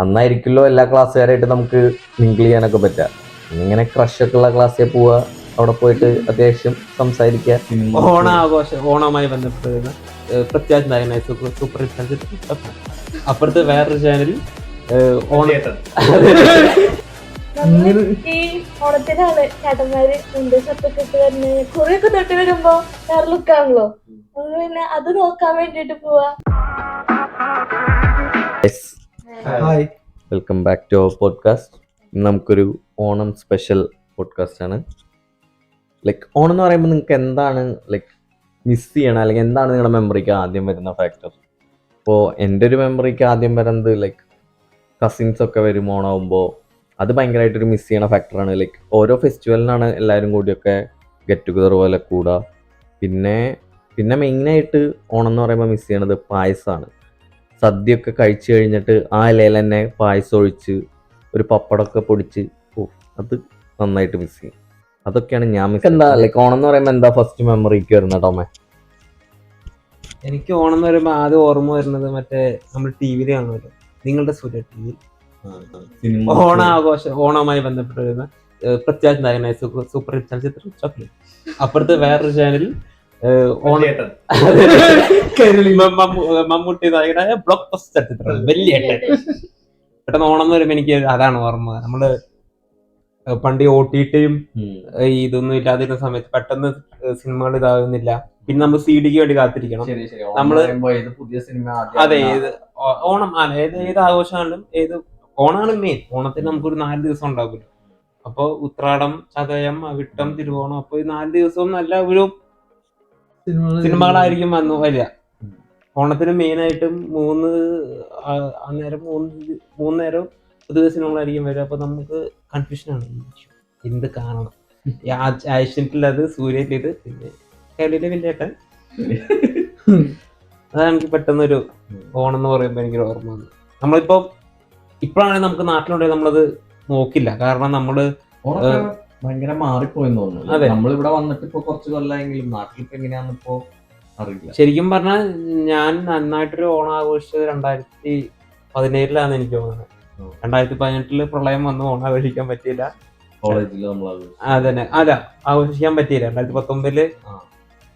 അന്നായിരിക്കുമല്ലോ എല്ലാ ക്ലാസ്സുകാരായിട്ട് നമുക്ക് മിങ്കിൾ ചെയ്യാനൊക്കെ പറ്റുക. ഇങ്ങനെ ക്രഷൊക്കെ ഉള്ള ക്ലാസ്സിൽ പോവുക, അവിടെ പോയിട്ട് അത്യാവശ്യം സംസാരിക്കുക. ഓണവുമായി ബന്ധപ്പെട്ട് വരുന്ന പ്രത്യേക നായകനായ സൂപ്പർ അപ്പുറത്ത് വേറൊരു ചാനലിൽ ഈ ഓണത്തിനാണ് ചേട്ടന്മാര് മുണ്ട് ഷർട്ടൊക്കെ ഇട്ട് വരുന്നത്. കുറെയൊക്കെ തൊട്ട് വരുമ്പോ വേറെ ലുക്കാണല്ലോ, പിന്നെ അത് നോക്കാൻ വേണ്ടിട്ട് പോവാ. Welcome back to our podcast. നമുക്കൊരു ഓണം സ്പെഷ്യൽ പോഡ്കാസ്റ്റ് ആണ്. ഓണം എന്ന് പറയുമ്പോൾ നിങ്ങൾക്ക് എന്താണ് മിസ് ചെയ്യണം, അല്ലെങ്കിൽ എന്താണ് നിങ്ങളുടെ മെമ്മറിക്ക് ആദ്യം വരുന്ന ഫാക്ടർ? ഇപ്പോൾ എൻ്റെ ഒരു മെമ്മറിക്ക് ആദ്യം വരുന്നത് കസിൻസ് ഒക്കെ വരും ഓണമാകുമ്പോൾ. അത് ഭയങ്കരമായിട്ടൊരു മിസ് ചെയ്യണ ഫാക്ടറാണ്. ഓരോ ഫെസ്റ്റിവലിനാണ് എല്ലാവരും കൂടിയൊക്കെ ഗെറ്റ് ടുഗദർ പോലെ കൂടുക. പിന്നെ മെയിനായിട്ട് ഓണം എന്ന് പറയുമ്പോൾ മിസ് ചെയ്യണത് പായസമാണ്. സദ്യയൊക്കെ കഴിച്ചു കഴിഞ്ഞിട്ട് ആ ഇലയിൽ തന്നെ പായസം ഒഴിച്ച് ഒരു പപ്പടമൊക്കെ പൊടിച്ച്, അത് നന്നായിട്ട് മിസ് ചെയ്യും. അതൊക്കെയാണ് ഞാൻ മിസ്. എന്താ ഓണം എന്ന് പറയുമ്പോൾ എന്താ ഫസ്റ്റ് മെമ്മറിക്ക് വരുന്ന ടോമേ? എനിക്ക് ഓണം എന്ന് പറയുമ്പോൾ ആദ്യം ഓർമ്മ വരുന്നത് മറ്റേ നമ്മൾ ടി വിയിൽ കാണുമല്ലോ, നിങ്ങളുടെ സൂര്യ ടി വി ഓണവുമായി ബന്ധപ്പെട്ട് വരുന്ന പ്രത്യേക നായകനായ സൂപ്പർ ഹിറ്റ് ചലച്ചിത്രം ചോക്ലേറ്റ്. അപ്പുറത്ത് വേറൊരു ചാനലിൽ മമ്മൂട്ടി നായകനായ ബ്ലോക്ക് ബസ്റ്റർ ചലച്ചിത്രം വലിയ പെട്ടെന്ന് ഓണം എന്ന് പറയുമ്പോൾ എനിക്ക് അതാണ് ഓർമ്മ. നമ്മള് പണ്ട് OTTയും ഇതൊന്നും ഇല്ലാതിരുന്ന സമയത്ത് പെട്ടെന്ന് സിനിമകൾ ഇതാകുന്നില്ല. പിന്നെ നമ്മൾ CD വേണ്ടി കാത്തിരിക്കണം. നമ്മള് പുതിയ സിനിമ അതെ, ഓണം ഏത് ആഘോഷമാണെങ്കിലും ഓണാണ് മെയിൻ. ഓണത്തിന് നമുക്കൊരു 4 ദിവസം ഉണ്ടാവില്ല. അപ്പൊ ഉത്രാടം, ചതയം, അവിട്ടം, തിരുവോണം, അപ്പൊ ഈ 4 ദിവസവും നല്ല ഒരു സിനിമകളായിരിക്കും വന്നു വരിക. ഓണത്തിന് മെയിൻ ആയിട്ടും മൂന്ന് നേരം പുതിയ സിനിമകളായിരിക്കും വരിക. അപ്പൊ നമുക്ക് കൺഫ്യൂഷനാണ്, എന്ത് കാണണം. ഏഷ്യനിലത്, സൂര്യയിലേത്, പിന്നെ കേരളയിലെ വലിയേട്ടൻ. അതാണ് എനിക്ക് പെട്ടെന്നൊരു ഓണം എന്ന് പറയുമ്പോൾ എനിക്കൊരു ഓർമ്മ വന്നു. നമ്മളിപ്പോ ഇപ്പോഴാണെങ്കിൽ നമുക്ക് നാട്ടിലുണ്ടെങ്കിൽ നമ്മളത് നോക്കില്ല, കാരണം നമ്മള് ഭയങ്കര മാറിപ്പോയെന്ന് തോന്നുന്നു. അതെ, നമ്മളിവിടെ വന്നിട്ട് ഇപ്പൊ കുറച്ച് കൊല്ലമെങ്കിലും നാട്ടിലിപ്പോ എങ്ങനെയാന്നിപ്പോ അറിയില്ല. ശരിക്കും പറഞ്ഞാൽ ഞാൻ നന്നായിട്ടൊരു ഓണം ആഘോഷിച്ചത് 2017 എനിക്ക് തോന്നുന്നത്. 2018 പ്രളയം വന്ന് ഓണം ആഘോഷിക്കാൻ പറ്റിയില്ല. കോളേജിൽ അതന്നെ ആഘോഷിക്കാൻ പറ്റിയില്ല.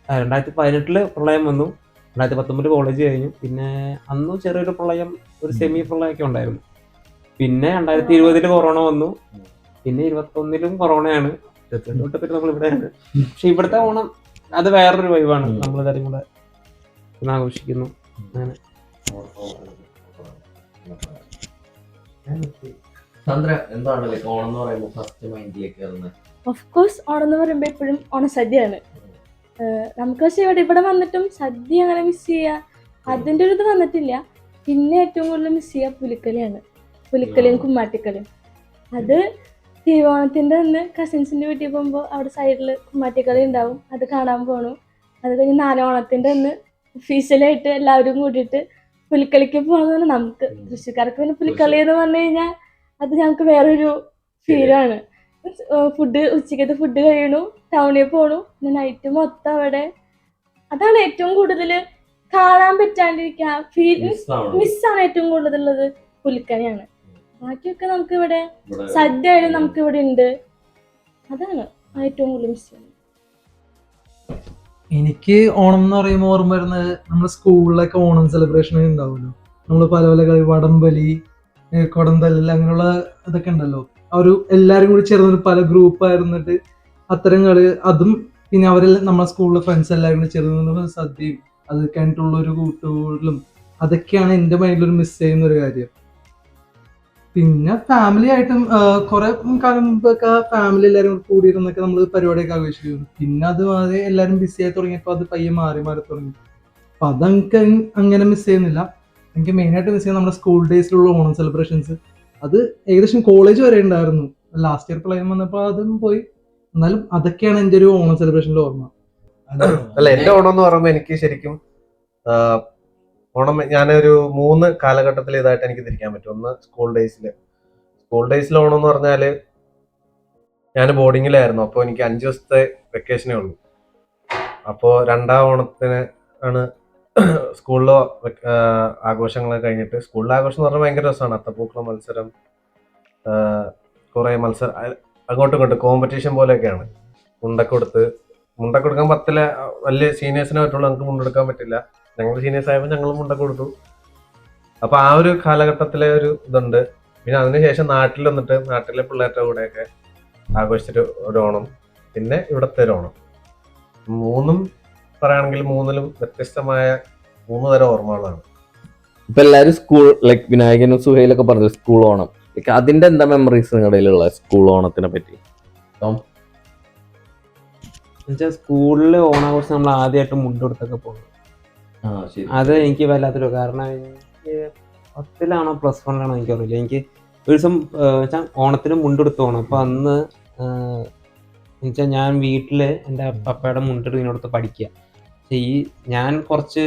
2018 പ്രളയം വന്നു. 2019 കോളേജ് കഴിഞ്ഞു. പിന്നെ അന്ന് ചെറിയൊരു പ്രളയം, ഒരു സെമി പ്രളയമൊക്കെ ഉണ്ടായിരുന്നു. പിന്നെ 2020 കൊറോണ വന്നു. പിന്നെ 2021 കൊറോണയാണ്. 2022 നമ്മൾ ഇവിടെയാണ്. പക്ഷെ ഇവിടുത്തെ ഓണം അത് വേറൊരു വൈബാണ്. നമ്മൾ കാര്യങ്ങളെ ആഘോഷിക്കുന്നു. അങ്ങനെ എന്താണ് ഓണം എന്ന് പറയുമ്പോൾ ഫസ്റ്റ് മൈൻഡിലേക്ക് വരുന്നത്? ഓഫ് കോഴ്സ് ഓണം എന്ന് പറയുമ്പോൾ എപ്പോഴും ഓണസദ്യയാണ് നമുക്ക്. പക്ഷെ ഇവിടെ വന്നിട്ടും സദ്യ അങ്ങനെ മിസ് ചെയ്യുക, അതിൻ്റെ ഒരു ഇത് വന്നിട്ടില്ല. പിന്നെ ഏറ്റവും കൂടുതൽ മിസ് ചെയ്യുക പുലിക്കളിയാണ്. പുലിക്കളിയും കുമ്മാട്ടിക്കളിയും. അത് തിരുവോണത്തിൻ്റെ അന്ന് കസിൻസിൻ്റെ വീട്ടിൽ പോകുമ്പോൾ അവിടെ സൈഡിൽ കുമ്മാട്ടിക്കളി ഉണ്ടാവും, അത് കാണാൻ പോകണം. അത് കഴിഞ്ഞ് 4 ഓണത്തിൻ്റെ അന്ന് ഒഫീഷ്യലായിട്ട് എല്ലാവരും കൂടിയിട്ട് പുലിക്കളിക്ക് പോകണമെന്ന് പറഞ്ഞാൽ നമുക്ക് തൃശ്ശൂർക്കാർക്ക് പിന്നെ പുലിക്കളി എന്ന് പറഞ്ഞു കഴിഞ്ഞാൽ അത് ഞങ്ങൾക്ക് വേറൊരു ഫീലാണ്. ഉച്ചക്കത്തെ ഫുഡ് കഴിയണു, ടൗണിൽ പോകണു, പിന്നെ നൈറ്റ് മൊത്തം അവിടെ. അതാണ് ഏറ്റവും കൂടുതൽ കാണാൻ പറ്റാണ്ടിരിക്കുക, മിസ്സാണ് ഏറ്റവും കൂടുതലുള്ളത് പുലിക്കളിയാണ്. ബാക്കിയൊക്കെ നമുക്ക് ഇവിടെ സദ്യ ആയാലും നമുക്ക് ഇവിടെ ഉണ്ട്. അതാണ് ഏറ്റവും കൂടുതൽ മിസ് ചെയ്യുന്നത്. എനിക്ക് ഓണം എന്ന് പറയുമ്പോൾ ഓർമ്മ വരുന്നത് നമ്മുടെ സ്കൂളിലൊക്കെ ഓണം സെലിബ്രേഷൻ ഉണ്ടാവുമല്ലോ. നമ്മൾ പല പല കളി, വടംവലി, കുടംതല്ലൽ, അങ്ങനെയുള്ള ഇതൊക്കെ ഉണ്ടല്ലോ. എല്ലാവരും കൂടി ചേർന്നിട്ട് പല ഗ്രൂപ്പായിരുന്നിട്ട് അത്തരം കളി, അതും പിന്നെ അവരെല്ലാം നമ്മളെ സ്കൂളിലെ ഫ്രണ്ട്സ് എല്ലാവരും കൂടി ചേർന്ന് സദ്യയും അത് കഴിഞ്ഞിട്ടുള്ള ഒരു കൂട്ടുകൂടലും, അതൊക്കെയാണ് എൻ്റെ മൈൻഡിലൊരു മിസ് ചെയ്യുന്ന ഒരു കാര്യം. പിന്നെ ഫാമിലി ആയിട്ടും കുറെ കാലം മുമ്പൊക്കെ ഫാമിലി എല്ലാവരും കൂടിയിരുന്നൊക്കെ നമ്മൾ പരിപാടിയൊക്കെ ആഘോഷിക്കുന്നു. പിന്നെ അത് എല്ലാവരും ബിസി ആയി തുടങ്ങിയപ്പോൾ അത് പയ്യെ മാറി തുടങ്ങി. അപ്പൊ അതെനിക്ക് അങ്ങനെ മിസ് ചെയ്യുന്നില്ല. എനിക്ക് മെയിനായിട്ട് മിസ് ചെയ്യുന്നത് നമ്മുടെ സ്കൂൾ ഡേയ്സിലുള്ള ഓണം സെലിബ്രേഷൻസ്. അത് ഏകദേശം കോളേജ് വരെ ഉണ്ടായിരുന്നു. ലാസ്റ്റ് ഇയർ പ്രളയം വന്നപ്പോൾ അതും പോയി. എന്നാലും അതൊക്കെയാണ് എൻ്റെ ഒരു ഓണം സെലിബ്രേഷനിൽ ഓർമ്മ. അല്ല, എന്റെ ഓണം എന്ന് പറയുമ്പോൾ എനിക്ക് ശരിക്കും ഓണം ഞാനൊരു 3 കാലഘട്ടത്തിൽ ഇതായിട്ട് എനിക്ക് തിരിക്കാൻ പറ്റും. ഒന്ന് സ്കൂൾ ഡേയ്സിൽ ഓണം എന്ന് പറഞ്ഞാല് ഞാൻ ബോർഡിങ്ങിലായിരുന്നു. അപ്പോൾ എനിക്ക് 5 ദിവസത്തെ വെക്കേഷനേ ഉള്ളൂ. അപ്പോൾ 2ാം ഓണത്തിന് ആണ് സ്കൂളിലോ ആഘോഷങ്ങളൊക്കെ കഴിഞ്ഞിട്ട്, സ്കൂളിലെ ആഘോഷം എന്ന് പറഞ്ഞാൽ ഭയങ്കര രസമാണ്. അത്തപ്പൂക്കള മത്സരം, കുറെ മത്സരം, അങ്ങോട്ടും ഇങ്ങോട്ടും കോമ്പറ്റീഷൻ പോലെയൊക്കെയാണ്. മുണ്ടൊക്കെ കൊടുക്കാൻ 10ലെ വലിയ സീനിയേഴ്സിനെ പറ്റുള്ളൂ, നമുക്ക് മുണ്ടെടുക്കാൻ പറ്റില്ല. ഞങ്ങൾ സീനിയേഴ്സ് ആയപ്പോൾ ഞങ്ങൾ മുണ്ടൊക്കെ കൊടുത്തു. അപ്പൊ ആ ഒരു കാലഘട്ടത്തിലെ ഒരു ഇതുണ്ട്. പിന്നെ അതിനുശേഷം നാട്ടിൽ വന്നിട്ട് നാട്ടിലെ പിള്ളേരുടെ കൂടെയൊക്കെ ആഘോഷിച്ചിട്ട് ഒരു ഓണം, പിന്നെ ഇവിടുത്തെ ഒരു ഓണം. മൂന്നും പറയുകയാണെങ്കിൽ മൂന്നിലും വ്യത്യസ്തമായ 3 തരം ഓർമ്മകളാണ്. ഇപ്പൊ എല്ലാരും സ്കൂൾ ലൈക് വിനായകനും സുഹൈലൊക്കെ പറഞ്ഞു സ്കൂൾ ഓണം, ലൈക്ക് അതിന്റെ എന്താ മെമ്മറീസ് നിങ്ങളുടെ കയ്യിലുള്ള സ്കൂൾ ഓണത്തിനെ പറ്റി? എന്നുവെച്ചാൽ സ്കൂളിൽ ഓണാഘോഷം നമ്മൾ ആദ്യമായിട്ട് മുണ്ടെടുത്തൊക്കെ പോകുന്നത്, അത് എനിക്ക് വല്ലാത്തൊരു, കാരണം എനിക്ക് 10ലാണോ +1 എനിക്ക് അറിയില്ല. എനിക്ക് ഒരു ദിവസം വെച്ചാൽ ഓണത്തിന് മുണ്ടെടുത്ത് പോകണം. അപ്പൊ അന്ന് എന്നുവെച്ചാൽ ഞാൻ വീട്ടില് എൻ്റെ പപ്പയുടെ മുണ്ടെടുത്ത് പഠിക്കുക. പക്ഷെ ഞാൻ കുറച്ച്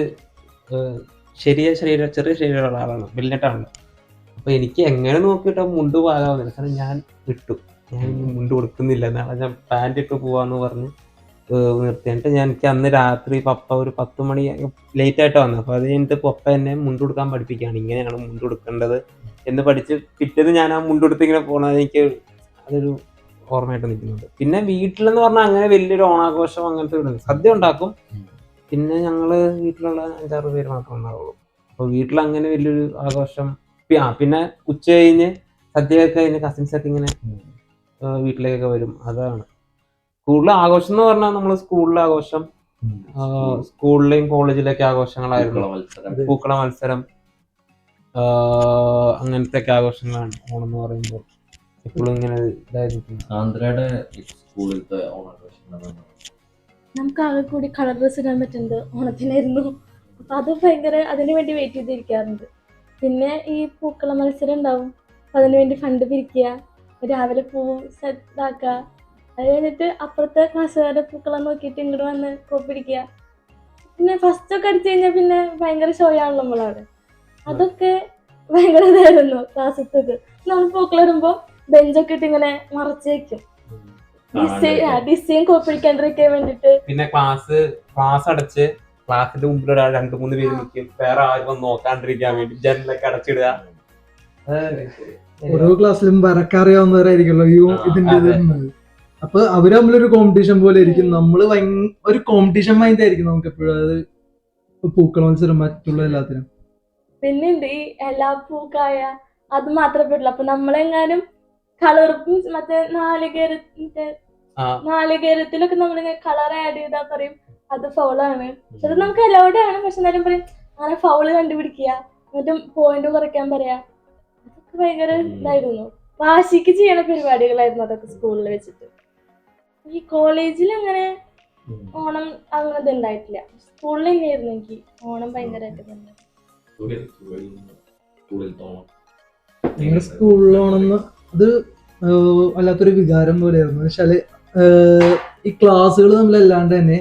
ചെറിയ ശരീരമുള്ള ആളാണ്, വലിയട്ടാണല്ലോ. അപ്പൊ എനിക്ക് എങ്ങനെ നോക്കിയിട്ടോ മുണ്ട് പാകാവുന്നില്ല. കാരണം ഞാൻ വിട്ടു, ഞാൻ മുണ്ട് കൊടുക്കുന്നില്ല, നാളെ ഞാൻ പാൻറ് ഇട്ട് പോവാന്ന് പറഞ്ഞ് നിർത്തിയിട്ട് എനിക്ക് അന്ന് രാത്രി പപ്പ ഒരു 10 മണി ലേറ്റ് ആയിട്ട് വന്നു. അപ്പൊ അത് കഴിഞ്ഞിട്ട് പപ്പ എന്നെ മുണ്ട് കൊടുക്കാൻ പഠിപ്പിക്കുകയാണ്, ഇങ്ങനെയാണ് മുണ്ട് കൊടുക്കേണ്ടത് എന്ന് പഠിച്ച് പിറ്റേന്ന് ഞാൻ ആ മുണ്ട് കൊടുത്ത് ഇങ്ങനെ പോണത് എനിക്ക് അതൊരു ഓർമ്മയായിട്ട് നിൽക്കുന്നുണ്ട്. പിന്നെ വീട്ടിലെന്ന് പറഞ്ഞാൽ അങ്ങനെ വലിയൊരു ഓണാഘോഷം അങ്ങനത്തെ ഒരു സദ്യ ഉണ്ടാക്കും. പിന്നെ ഞങ്ങള് വീട്ടിലുള്ള 5-6 പേര് മാത്രമേ ഉണ്ടാവുള്ളൂ. അപ്പൊ വീട്ടിൽ അങ്ങനെ വലിയൊരു ആഘോഷം. പിന്നെ ഉച്ച കഴിഞ്ഞ് സദ്യയൊക്കെ കഴിഞ്ഞ് കസിൻസൊക്കെ ഇങ്ങനെ വീട്ടിലേക്കൊക്കെ വരും. അതാണ് സ്കൂളിലെ ആഘോഷം എന്ന് പറഞ്ഞാൽ നമ്മള് സ്കൂളിലെ ആഘോഷം, സ്കൂളിലെയും കോളേജിലൊക്കെ ആഘോഷങ്ങളായിരുന്നു. പൂക്കള മത്സരം, അങ്ങനത്തെ ഒക്കെ ആഘോഷങ്ങളാണ് ഓണം എന്ന് പറയുമ്പോൾ എപ്പോഴും ഇങ്ങനെ ഇതായിരിക്കും. ആന്ധ്രയുടെ സ്കൂളിലത്തെ ഓണാഘോഷം നമുക്ക് ആകെ കൂടി കളർ ഡ്രസ് ഇടാൻ പറ്റുന്നത് ഓണത്തിനായിരുന്നു. അപ്പൊ അത് ഭയങ്കര അതിനു വേണ്ടി വെയിറ്റ് ചെയ്തിരിക്കാറുണ്ട്. പിന്നെ ഈ പൂക്കള മത്സരം ഉണ്ടാവും, അതിനു വേണ്ടി ഫണ്ട് പിരിക്കുക, രാവിലെ പൂവ് ഇതാക്കുക, അത് കഴിഞ്ഞിട്ട് അപ്പുറത്തെ ക്ലാസ്സുകാരുടെ പൂക്കളം നോക്കിയിട്ട് ഇങ്ങോട്ട് വന്ന് കോപ്പിടിക്കുക. പിന്നെ ഫസ്റ്റൊക്കെ അടിച്ചു കഴിഞ്ഞാൽ പിന്നെ ഭയങ്കര ഷോ ആണല്ലോ നമ്മളവിടെ. അതൊക്കെ ഭയങ്കര ഇതായിരുന്നു. ക്ലാസ്സിലത്തേക്ക് നമ്മൾ പൂക്കളിടുമ്പോ ബെഞ്ചൊക്കെ ഇട്ട് ഇങ്ങനെ മറച്ചു വെക്കും, ഡിസൈൻ കോപ്പിടിക്കാണ്ടിരിക്കാൻ വേണ്ടിട്ട്. പിന്നെ ക്ലാസ് അടച്ച് ക്ലാസ്സിന്റെ മുമ്പിൽ ഒരാൾ 2-3 പേര് നിൽക്കും, വേറെ ആരും വന്ന് നോക്കാണ്ടിരിക്കാൻ വേണ്ടി ജനലൊക്കെ അടച്ചിടുക. ഓരോ ക്ലാസ്സിലും വരക്കറിയാവുന്നവരായിരിക്കുമല്ലോ ഇതിന്റെ ഇത്. അപ്പൊ അവര് തമ്മിലൊരു കോമ്പറ്റീഷൻ പോലെ ആയിരിക്കും. നമ്മള് ഒരു കോമ്പറ്റീഷൻ മൈൻഡ് ആയിരിക്കും നമുക്ക് എപ്പോഴും. അത് പൂക്കള മത്സരം മറ്റുള്ള എല്ലാത്തിനും. പിന്നെ ഉണ്ട് ഈ എല്ലാ പൂക്കായ അത് മാത്രമേ പറ്റില്ല. അപ്പൊ നമ്മളെങ്ങാനും കളറും മറ്റേ നാളികേരത്തിലൊക്കെ നമ്മളിങ്ങനെ കളർ ആഡ് ചെയ്താൽ പറയും അത് ഫൗളാണ്. അത് നമുക്ക് അലൗഡ് ആണ്, പക്ഷെ എന്നാലും പറയും അങ്ങനെ ഫൗള് കണ്ടുപിടിക്കുക, എന്നിട്ട് പോയിന്റ് കുറയ്ക്കാൻ പറയാ. അതൊക്കെ ഭയങ്കര ഇതായിരുന്നു. വാശിക്ക് ചെയ്യണ പരിപാടികളായിരുന്നു അതൊക്കെ സ്കൂളിൽ വെച്ചിട്ട്. ഈ കോളേജിൽ അങ്ങനെ ഓണം അങ്ങനത്തെ ഉണ്ടായിട്ടില്ല. സ്കൂളിൽ തന്നെയായിരുന്നു എനിക്ക് ഓണം ഭയങ്കരമായിട്ട് തന്നെ. ഞങ്ങളുടെ സ്കൂളിലോണെന്ന് അത് വല്ലാത്തൊരു വികാരം പോലെയായിരുന്നു. വെച്ചാല് ഈ ക്ലാസ്സുകൾ നമ്മളല്ലാണ്ട് തന്നെ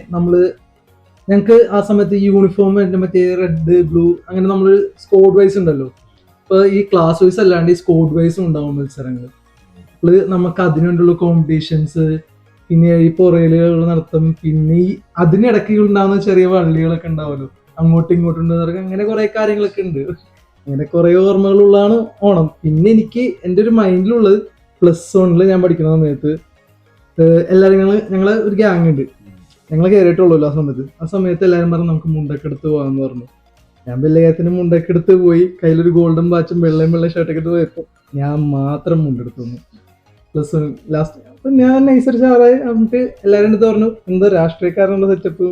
ഞങ്ങൾക്ക് ആ സമയത്ത് യൂണിഫോം മറ്റേ റെഡ് ബ്ലൂ അങ്ങനെ നമ്മൾ സ്കോഡ് വൈസ് ഉണ്ടല്ലോ. അപ്പൊ ഈ ക്ലാസ് വൈസ് അല്ലാണ്ട് ഈ സ്കോഡ് വൈസും ഉണ്ടാവും മത്സരങ്ങൾ. അപ്പോൾ നമുക്ക് അതിനുവേണ്ടിയുള്ള കോമ്പറ്റീഷൻസ്, പിന്നെ ഈ പുറയിലുകൾ നടത്തും. പിന്നെ ഈ അതിനിടയ്ക്ക് ഉണ്ടാകുന്ന ചെറിയ വള്ളികളൊക്കെ ഉണ്ടാവുമല്ലോ, അങ്ങോട്ടും ഇങ്ങോട്ടും അങ്ങനെ കുറെ കാര്യങ്ങളൊക്കെ ഉണ്ട്. അങ്ങനെ കുറെ ഓർമ്മകളുള്ളതാണ് ഓണം. പിന്നെ എനിക്ക് എൻ്റെ ഒരു മൈൻഡിലുള്ളത് +1 ഞാൻ പഠിക്കുന്ന സമയത്ത് എല്ലാവരും ഞങ്ങളെ ഒരു ഗ്യാങ് ഉണ്ട്, ഞങ്ങൾ കയറിയിട്ടുള്ളൂ ആ സമയത്ത് എല്ലാവരും പറഞ്ഞു നമുക്ക് മുണ്ടൊക്കെ എടുത്ത് പോകാമെന്ന് പറഞ്ഞു. ഞാൻ വലിയ കാര്യത്തിന് മുണ്ടൊക്കെ എടുത്ത് പോയി, കയ്യിലൊരു ഗോൾഡൻ വാച്ചും വെള്ള ഷർട്ടൊക്കെ എടുത്ത് പോയപ്പോൾ ഞാൻ മാത്രം മുണ്ടെടുത്തു വന്നു +1 ലാസ്റ്റ്. അപ്പൊ ഞാൻ നൈസർ സാറായി നമുക്ക് എല്ലാവരും അടുത്ത് പറഞ്ഞു എന്താ രാഷ്ട്രീയക്കാരനുള്ള സെറ്റപ്പ്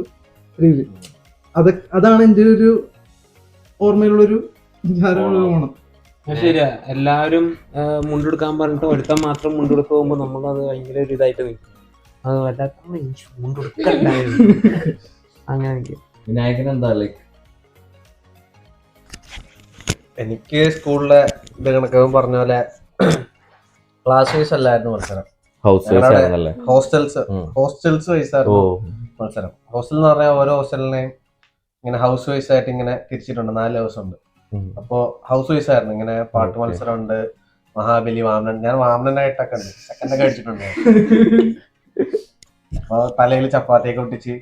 രീതി. അതാണ് എൻ്റെ ഒരു ഓർമ്മയിലുള്ളൊരു ഓണം. ശരിയാ, എല്ലാവരും മുണ്ടെടുക്കാൻ പറഞ്ഞിട്ട് ഒരുത്തൻ മാത്രം മുണ്ടെടുത്ത് പോകുമ്പോ നമ്മളത് ഭയങ്കര ഒരു ഇതായിട്ട് നിൽക്കും. അത് വല്ലാത്ത മുണ്ടെടുക്കണ്ട അങ്ങനെ. വിനായകൻ എന്താ ലൈക്ക്? എനിക്ക് സ്കൂളിലെ ഇത് കണക്ക് പറഞ്ഞ പോലെ ക്ലാസ് വൈസ് അല്ലായിരുന്നു മത്സരം, ഹോസ്റ്റൽസ് വൈസ് ആയിരുന്നു മത്സരം. ഹോസ്റ്റൽ എന്ന് പറഞ്ഞാൽ ഓരോ ഹോസ്റ്റലിനെയും ഇങ്ങനെ ഹൗസ് വൈസ് ആയിട്ട് ഇങ്ങനെ തിരിച്ചിട്ടുണ്ട്. 4 ഹൗസ് ഉണ്ട്. അപ്പോ ഹൗസ് വൈസ് ആയിരുന്നു. ഇങ്ങനെ പാട്ട് മത്സരം ഉണ്ട്, മഹാബലി, വാമനൻ. ഞാൻ വാമനനായിട്ടൊക്കെ ഉണ്ട്, സെക്കൻഡൊക്കെ അടിച്ചിട്ടുണ്ട്. അപ്പൊ തലയിൽ ചപ്പാത്തിയൊക്കെ ഒട്ടിച്ച്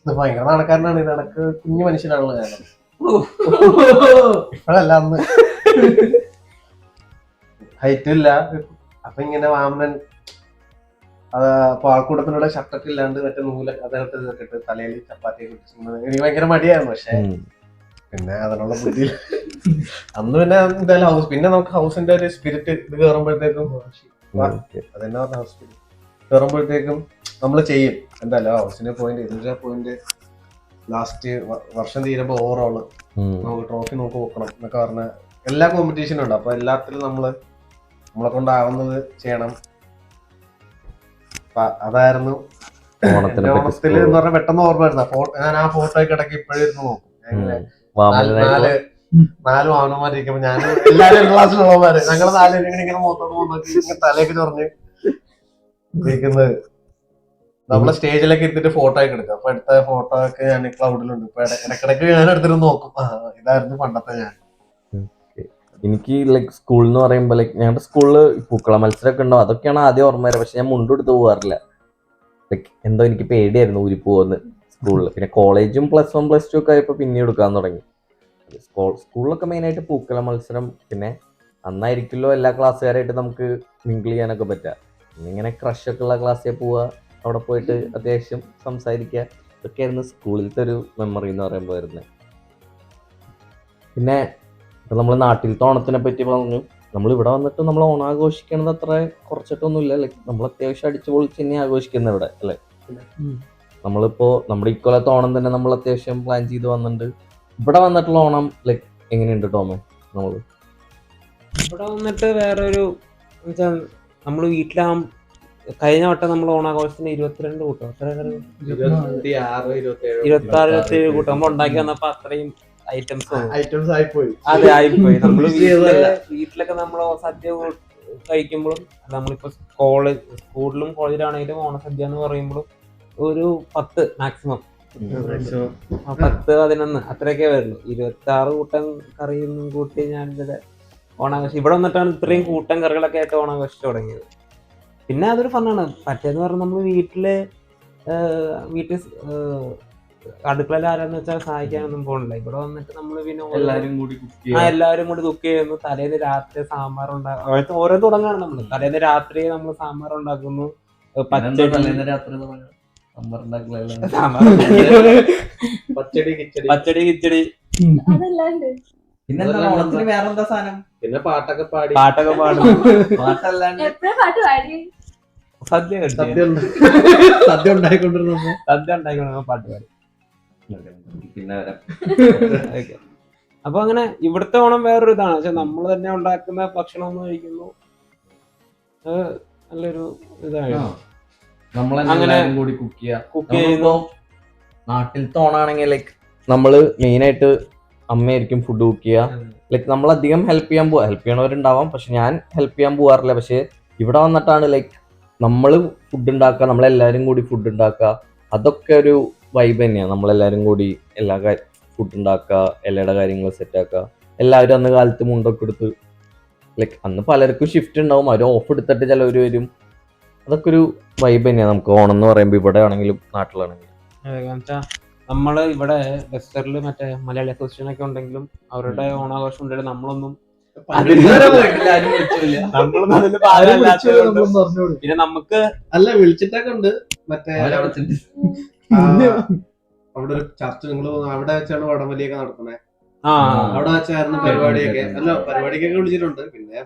ഇത് ഭയങ്കര നടക്കാരനാണ്. ഇത് നടക്ക് കുഞ്ഞു മനുഷ്യനാണല്ലോ ഞാൻ. ഇപ്പോഴല്ല, അന്ന് ഹൈറ്റും ഇല്ല. അപ്പൊ ഇങ്ങനെ വാമനൻ പാൽക്കൂടത്തിലൂടെ ഷർട്ടൊക്കെ ഇല്ലാണ്ട് മറ്റേ നൂല് അതേട്ട് ഇതൊക്കെ ഇട്ട് തലയിൽ ചപ്പാത്തി കുടിച്ചിരുന്നത് എനിക്ക് ഭയങ്കര മടിയായിരുന്നു. പക്ഷെ പിന്നെ അതിനുള്ള ബുദ്ധി അന്ന് പിന്നെ എന്തായാലും ഹൗസ്, പിന്നെ നമുക്ക് ഹൗസിന്റെ ഒരു സ്പിരിറ്റ് ഇത് കയറുമ്പോഴത്തേക്കും അതെന്നാ പറഞ്ഞ ഹൗസ് സ്പിരിറ്റ് കയറുമ്പോഴത്തേക്കും നമ്മൾ ചെയ്യും. എന്തായാലും ഹൗസിന്റെ പോയിന്റ് 20 പോയിന്റ് ലാസ്റ്റ് വർഷം തീരുമ്പോ ഓവറോള് നമുക്ക് ട്രോഫി നോക്കി നോക്കണം എന്നൊക്കെ പറഞ്ഞ എല്ലാ കോമ്പറ്റീഷനും ഉണ്ട്. അപ്പൊ എല്ലാത്തിലും നമ്മളെ കൊണ്ടാവുന്നത് ചെയ്യണം. അതായിരുന്നു ഓണത്തിനെ ഓണത്തില് എന്ന് പറഞ്ഞാൽ പെട്ടെന്ന് ഓർമ്മ വരുന്ന ഞാൻ ആ ഫോട്ടോയ്ക്ക് ഇടയ്ക്ക് ഇപ്പോഴും ഇരുന്ന് നോക്കും. നാല് വാണന്മാരിക്കുമ്പോ ഞാൻ എല്ലാരും ക്ലാസ്സിലുള്ളവന്മാര് ഞങ്ങള് 4 പേരും ഇങ്ങനെ മൊത്തം തലയൊക്കെ ചൊറഞ്ഞ് ഇരിക്കുന്നത്. നമ്മളെ സ്റ്റേജിലൊക്കെ ഇരുന്നിട്ട് ഫോട്ടോ ഒക്കെ എടുക്കും. അപ്പൊ എടുത്ത ഫോട്ടോ ഒക്കെ ഞാൻ ക്ലൗഡിലുണ്ട്. ഇപ്പൊ ഇടക്കിടക്ക് ഞാൻ എടുത്തിട്ട് നോക്കും. ഇതായിരുന്നു പണ്ടത്തെ ഞാൻ. എനിക്ക് ലൈക്ക് സ്കൂൾ എന്ന് പറയുമ്പോൾ ലൈക്ക് ഞങ്ങളുടെ സ്കൂളിൽ പൂക്കള മത്സരമൊക്കെ ഉണ്ടാവും. അതൊക്കെയാണ് ആദ്യം ഓർമ്മ വരാം. പക്ഷെ ഞാൻ മുണ്ടെടുത്ത് പോകാറില്ല. ലൈക്ക് എന്തോ എനിക്ക് പേടിയായിരുന്നു ഊരി പോകുന്നത് സ്കൂളിൽ. പിന്നെ കോളേജും +1 +2 ഒക്കെ ആയപ്പോൾ പിന്നെ എടുക്കാൻ തുടങ്ങി. സ്കൂളിലൊക്കെ മെയിനായിട്ട് പൂക്കള മത്സരം. പിന്നെ അന്നായിരിക്കുമല്ലോ എല്ലാ ക്ലാസ്സുകാരായിട്ട് നമുക്ക് മിങ്കിൾ ചെയ്യാനൊക്കെ പറ്റുക. ഇന്നിങ്ങനെ ക്രഷൊക്കെ ഉള്ള ക്ലാസ്സിൽ പോവുക, അവിടെ പോയിട്ട് അത്യാവശ്യം സംസാരിക്കുക. ഇതൊക്കെയായിരുന്നു സ്കൂളിലത്തെ ഒരു മെമ്മറി എന്ന് പറയുമ്പോൾ വരുന്നത്. പിന്നെ ഇപ്പം നമ്മൾ നാട്ടിലത്തെ ഓണത്തിനെ പറ്റി പറഞ്ഞു. നമ്മൾ ഇവിടെ വന്നിട്ട് നമ്മൾ ഓണാഘോഷിക്കണത് അത്ര കുറച്ചിട്ടൊന്നുമില്ല. ലൈക്ക് നമ്മൾ അത്യാവശ്യം അടിച്ചു പൊളിച്ച് തന്നെ ആഘോഷിക്കുന്നത് ഇവിടെ അല്ലേ. നമ്മളിപ്പോൾ നമ്മുടെ ഇക്കൊല്ലത്തെ ഓണം തന്നെ നമ്മൾ അത്യാവശ്യം പ്ലാൻ ചെയ്ത് വന്നിട്ടുണ്ട്. ഇവിടെ വന്നിട്ടുള്ള ഓണം ലൈക്ക് എങ്ങനെയുണ്ട് ടോമേ? നമ്മൾ ഇവിടെ വന്നിട്ട് വേറൊരു നമ്മൾ വീട്ടിലാകും. കഴിഞ്ഞ വട്ടം നമ്മൾ ഓണാഘോഷത്തിന് 22 കൂട്ടം 26-27 കൂട്ടം നമ്മൾ ഉണ്ടാക്കി വന്നപ്പോ അത്രയും ഐറ്റംസ് ആയിപ്പോയി. അതെ, ആയിപ്പോയി. നമ്മള് വീട്ടിലൊക്കെ നമ്മൾ സദ്യ കഴിക്കുമ്പോഴും നമ്മളിപ്പോ സ്കൂളിലും കോളേജിലാണെങ്കിലും ഓണസദ്യ എന്ന് പറയുമ്പോഴും ഒരു 10 മാക്സിമം 10-11 അത്രയൊക്കെ വരുള്ളൂ. 26 കൂട്ടം കറിയൊന്നും കൂട്ടി ഞാൻ ഓണാഘോഷം ഇവിടെ വന്നിട്ടാണ് ഇത്രയും കൂട്ടം കറികളൊക്കെ ആയിട്ട് ഓണാഘോഷിച്ചു തുടങ്ങിയത്. പിന്നെ അതൊരു ഫണ്ണാണ്. മറ്റേന്ന് പറഞ്ഞാൽ നമ്മൾ വീട്ടിൽ അടുക്കളയിൽ ആരാന്ന് വെച്ചാൽ സഹായിക്കാനൊന്നും പോകണില്ല. ഇവിടെ വന്നിട്ട് നമ്മള് പിന്നെ എല്ലാവരും കൂടി കുക്ക് ചെയ്യുന്നു. തലേന്ന് രാത്രി സാമ്പാർ ഉണ്ടാക്കും. ഓരോ തുടങ്ങാണ് നമ്മള്. തലേന്ന് രാത്രി നമ്മൾ സാമ്പാർ ഉണ്ടാക്കുന്നു. പച്ചടി കിച്ചടി അതല്ലാണ്ട് വേറെന്താ സാധനം? പിന്നെ പാട്ടൊക്കെ പാടും. പാട്ടല്ലാണ്ട് എപ്പോഴും പാട്ട് പാടി സദ്യ ഉണ്ടായിക്കൊണ്ടിരുന്ന പാട്ട് പാടി. പിന്നെ അപ്പൊ അങ്ങനെ ഇവിടുത്തെ ഓണം വേറൊരു ഇതാണ്. പക്ഷെ നമ്മൾ തന്നെ ഉണ്ടാക്കുന്ന ഭക്ഷണം കഴിക്കുന്നു. നല്ലൊരു ഇതാണ്. അങ്ങനെ കൂടി കുക്ക് ചെയ്യുന്നു. നാട്ടിലത്തെ ഓണാണെങ്കിൽ ലൈക്ക് നമ്മള് മെയിനായിട്ട് അമ്മയായിരിക്കും ഫുഡ് കുക്ക് ചെയ്യുക. ലൈക്ക് നമ്മളധികം ഹെൽപ്പ് ചെയ്യണവരുണ്ടാവാം. പക്ഷെ ഞാൻ ഹെൽപ്പ് ചെയ്യാൻ പോകാറില്ല. പക്ഷെ ഇവിടെ വന്നിട്ടാണ് ലൈക്ക് നമ്മൾ ഫുഡ് ഉണ്ടാക്കുക, നമ്മളെല്ലാവരും കൂടി ഫുഡ് ഉണ്ടാക്കുക. അതൊക്കെ ഒരു വൈബ് തന്നെയാണ്. നമ്മളെല്ലാവരും കൂടി എല്ലാ ഫുഡ് ഉണ്ടാക്കുക, എല്ലാവരുടെ കാര്യങ്ങൾ സെറ്റാക്കുക. എല്ലാവരും അന്ന് കാലത്ത് മുണ്ടൊക്കെ എടുത്ത് ലൈക്ക് അന്ന് പലർക്കും ഷിഫ്റ്റ് ഉണ്ടാവും. അവർ ഓഫ് എടുത്തിട്ട് ചിലവർ വരും. അതൊക്കെ ഒരു വൈബ് തന്നെയാണ് നമുക്ക് ഓണം എന്ന് പറയുമ്പോൾ, ഇവിടെ ആണെങ്കിലും നാട്ടിലാണെങ്കിലും. നമ്മള് ഇവിടെ ഡെസ്റ്ററിൽ മറ്റേ മലയാളി അസോസിയേഷൻ ഒക്കെ ഉണ്ടെങ്കിലും അവരുടെ ഓണാഘോഷം ഉണ്ടെങ്കിലും നമ്മളൊന്നും പിന്നെ നമുക്ക് അല്ല വിളിച്ചിട്ടൊക്കെ ഉണ്ട്. മറ്റേ അവിടെ ഒരു ചർച്ച നിങ്ങൾ അവിടെ വെച്ചാണ് വടംവലിയൊക്കെ നടത്തുന്നത്. അവിടെ വെച്ചായിരുന്നു പരിപാടിയൊക്കെ. അല്ല പരിപാടിക്കൊക്കെ വിളിച്ചിട്ടുണ്ട്. പിന്നെ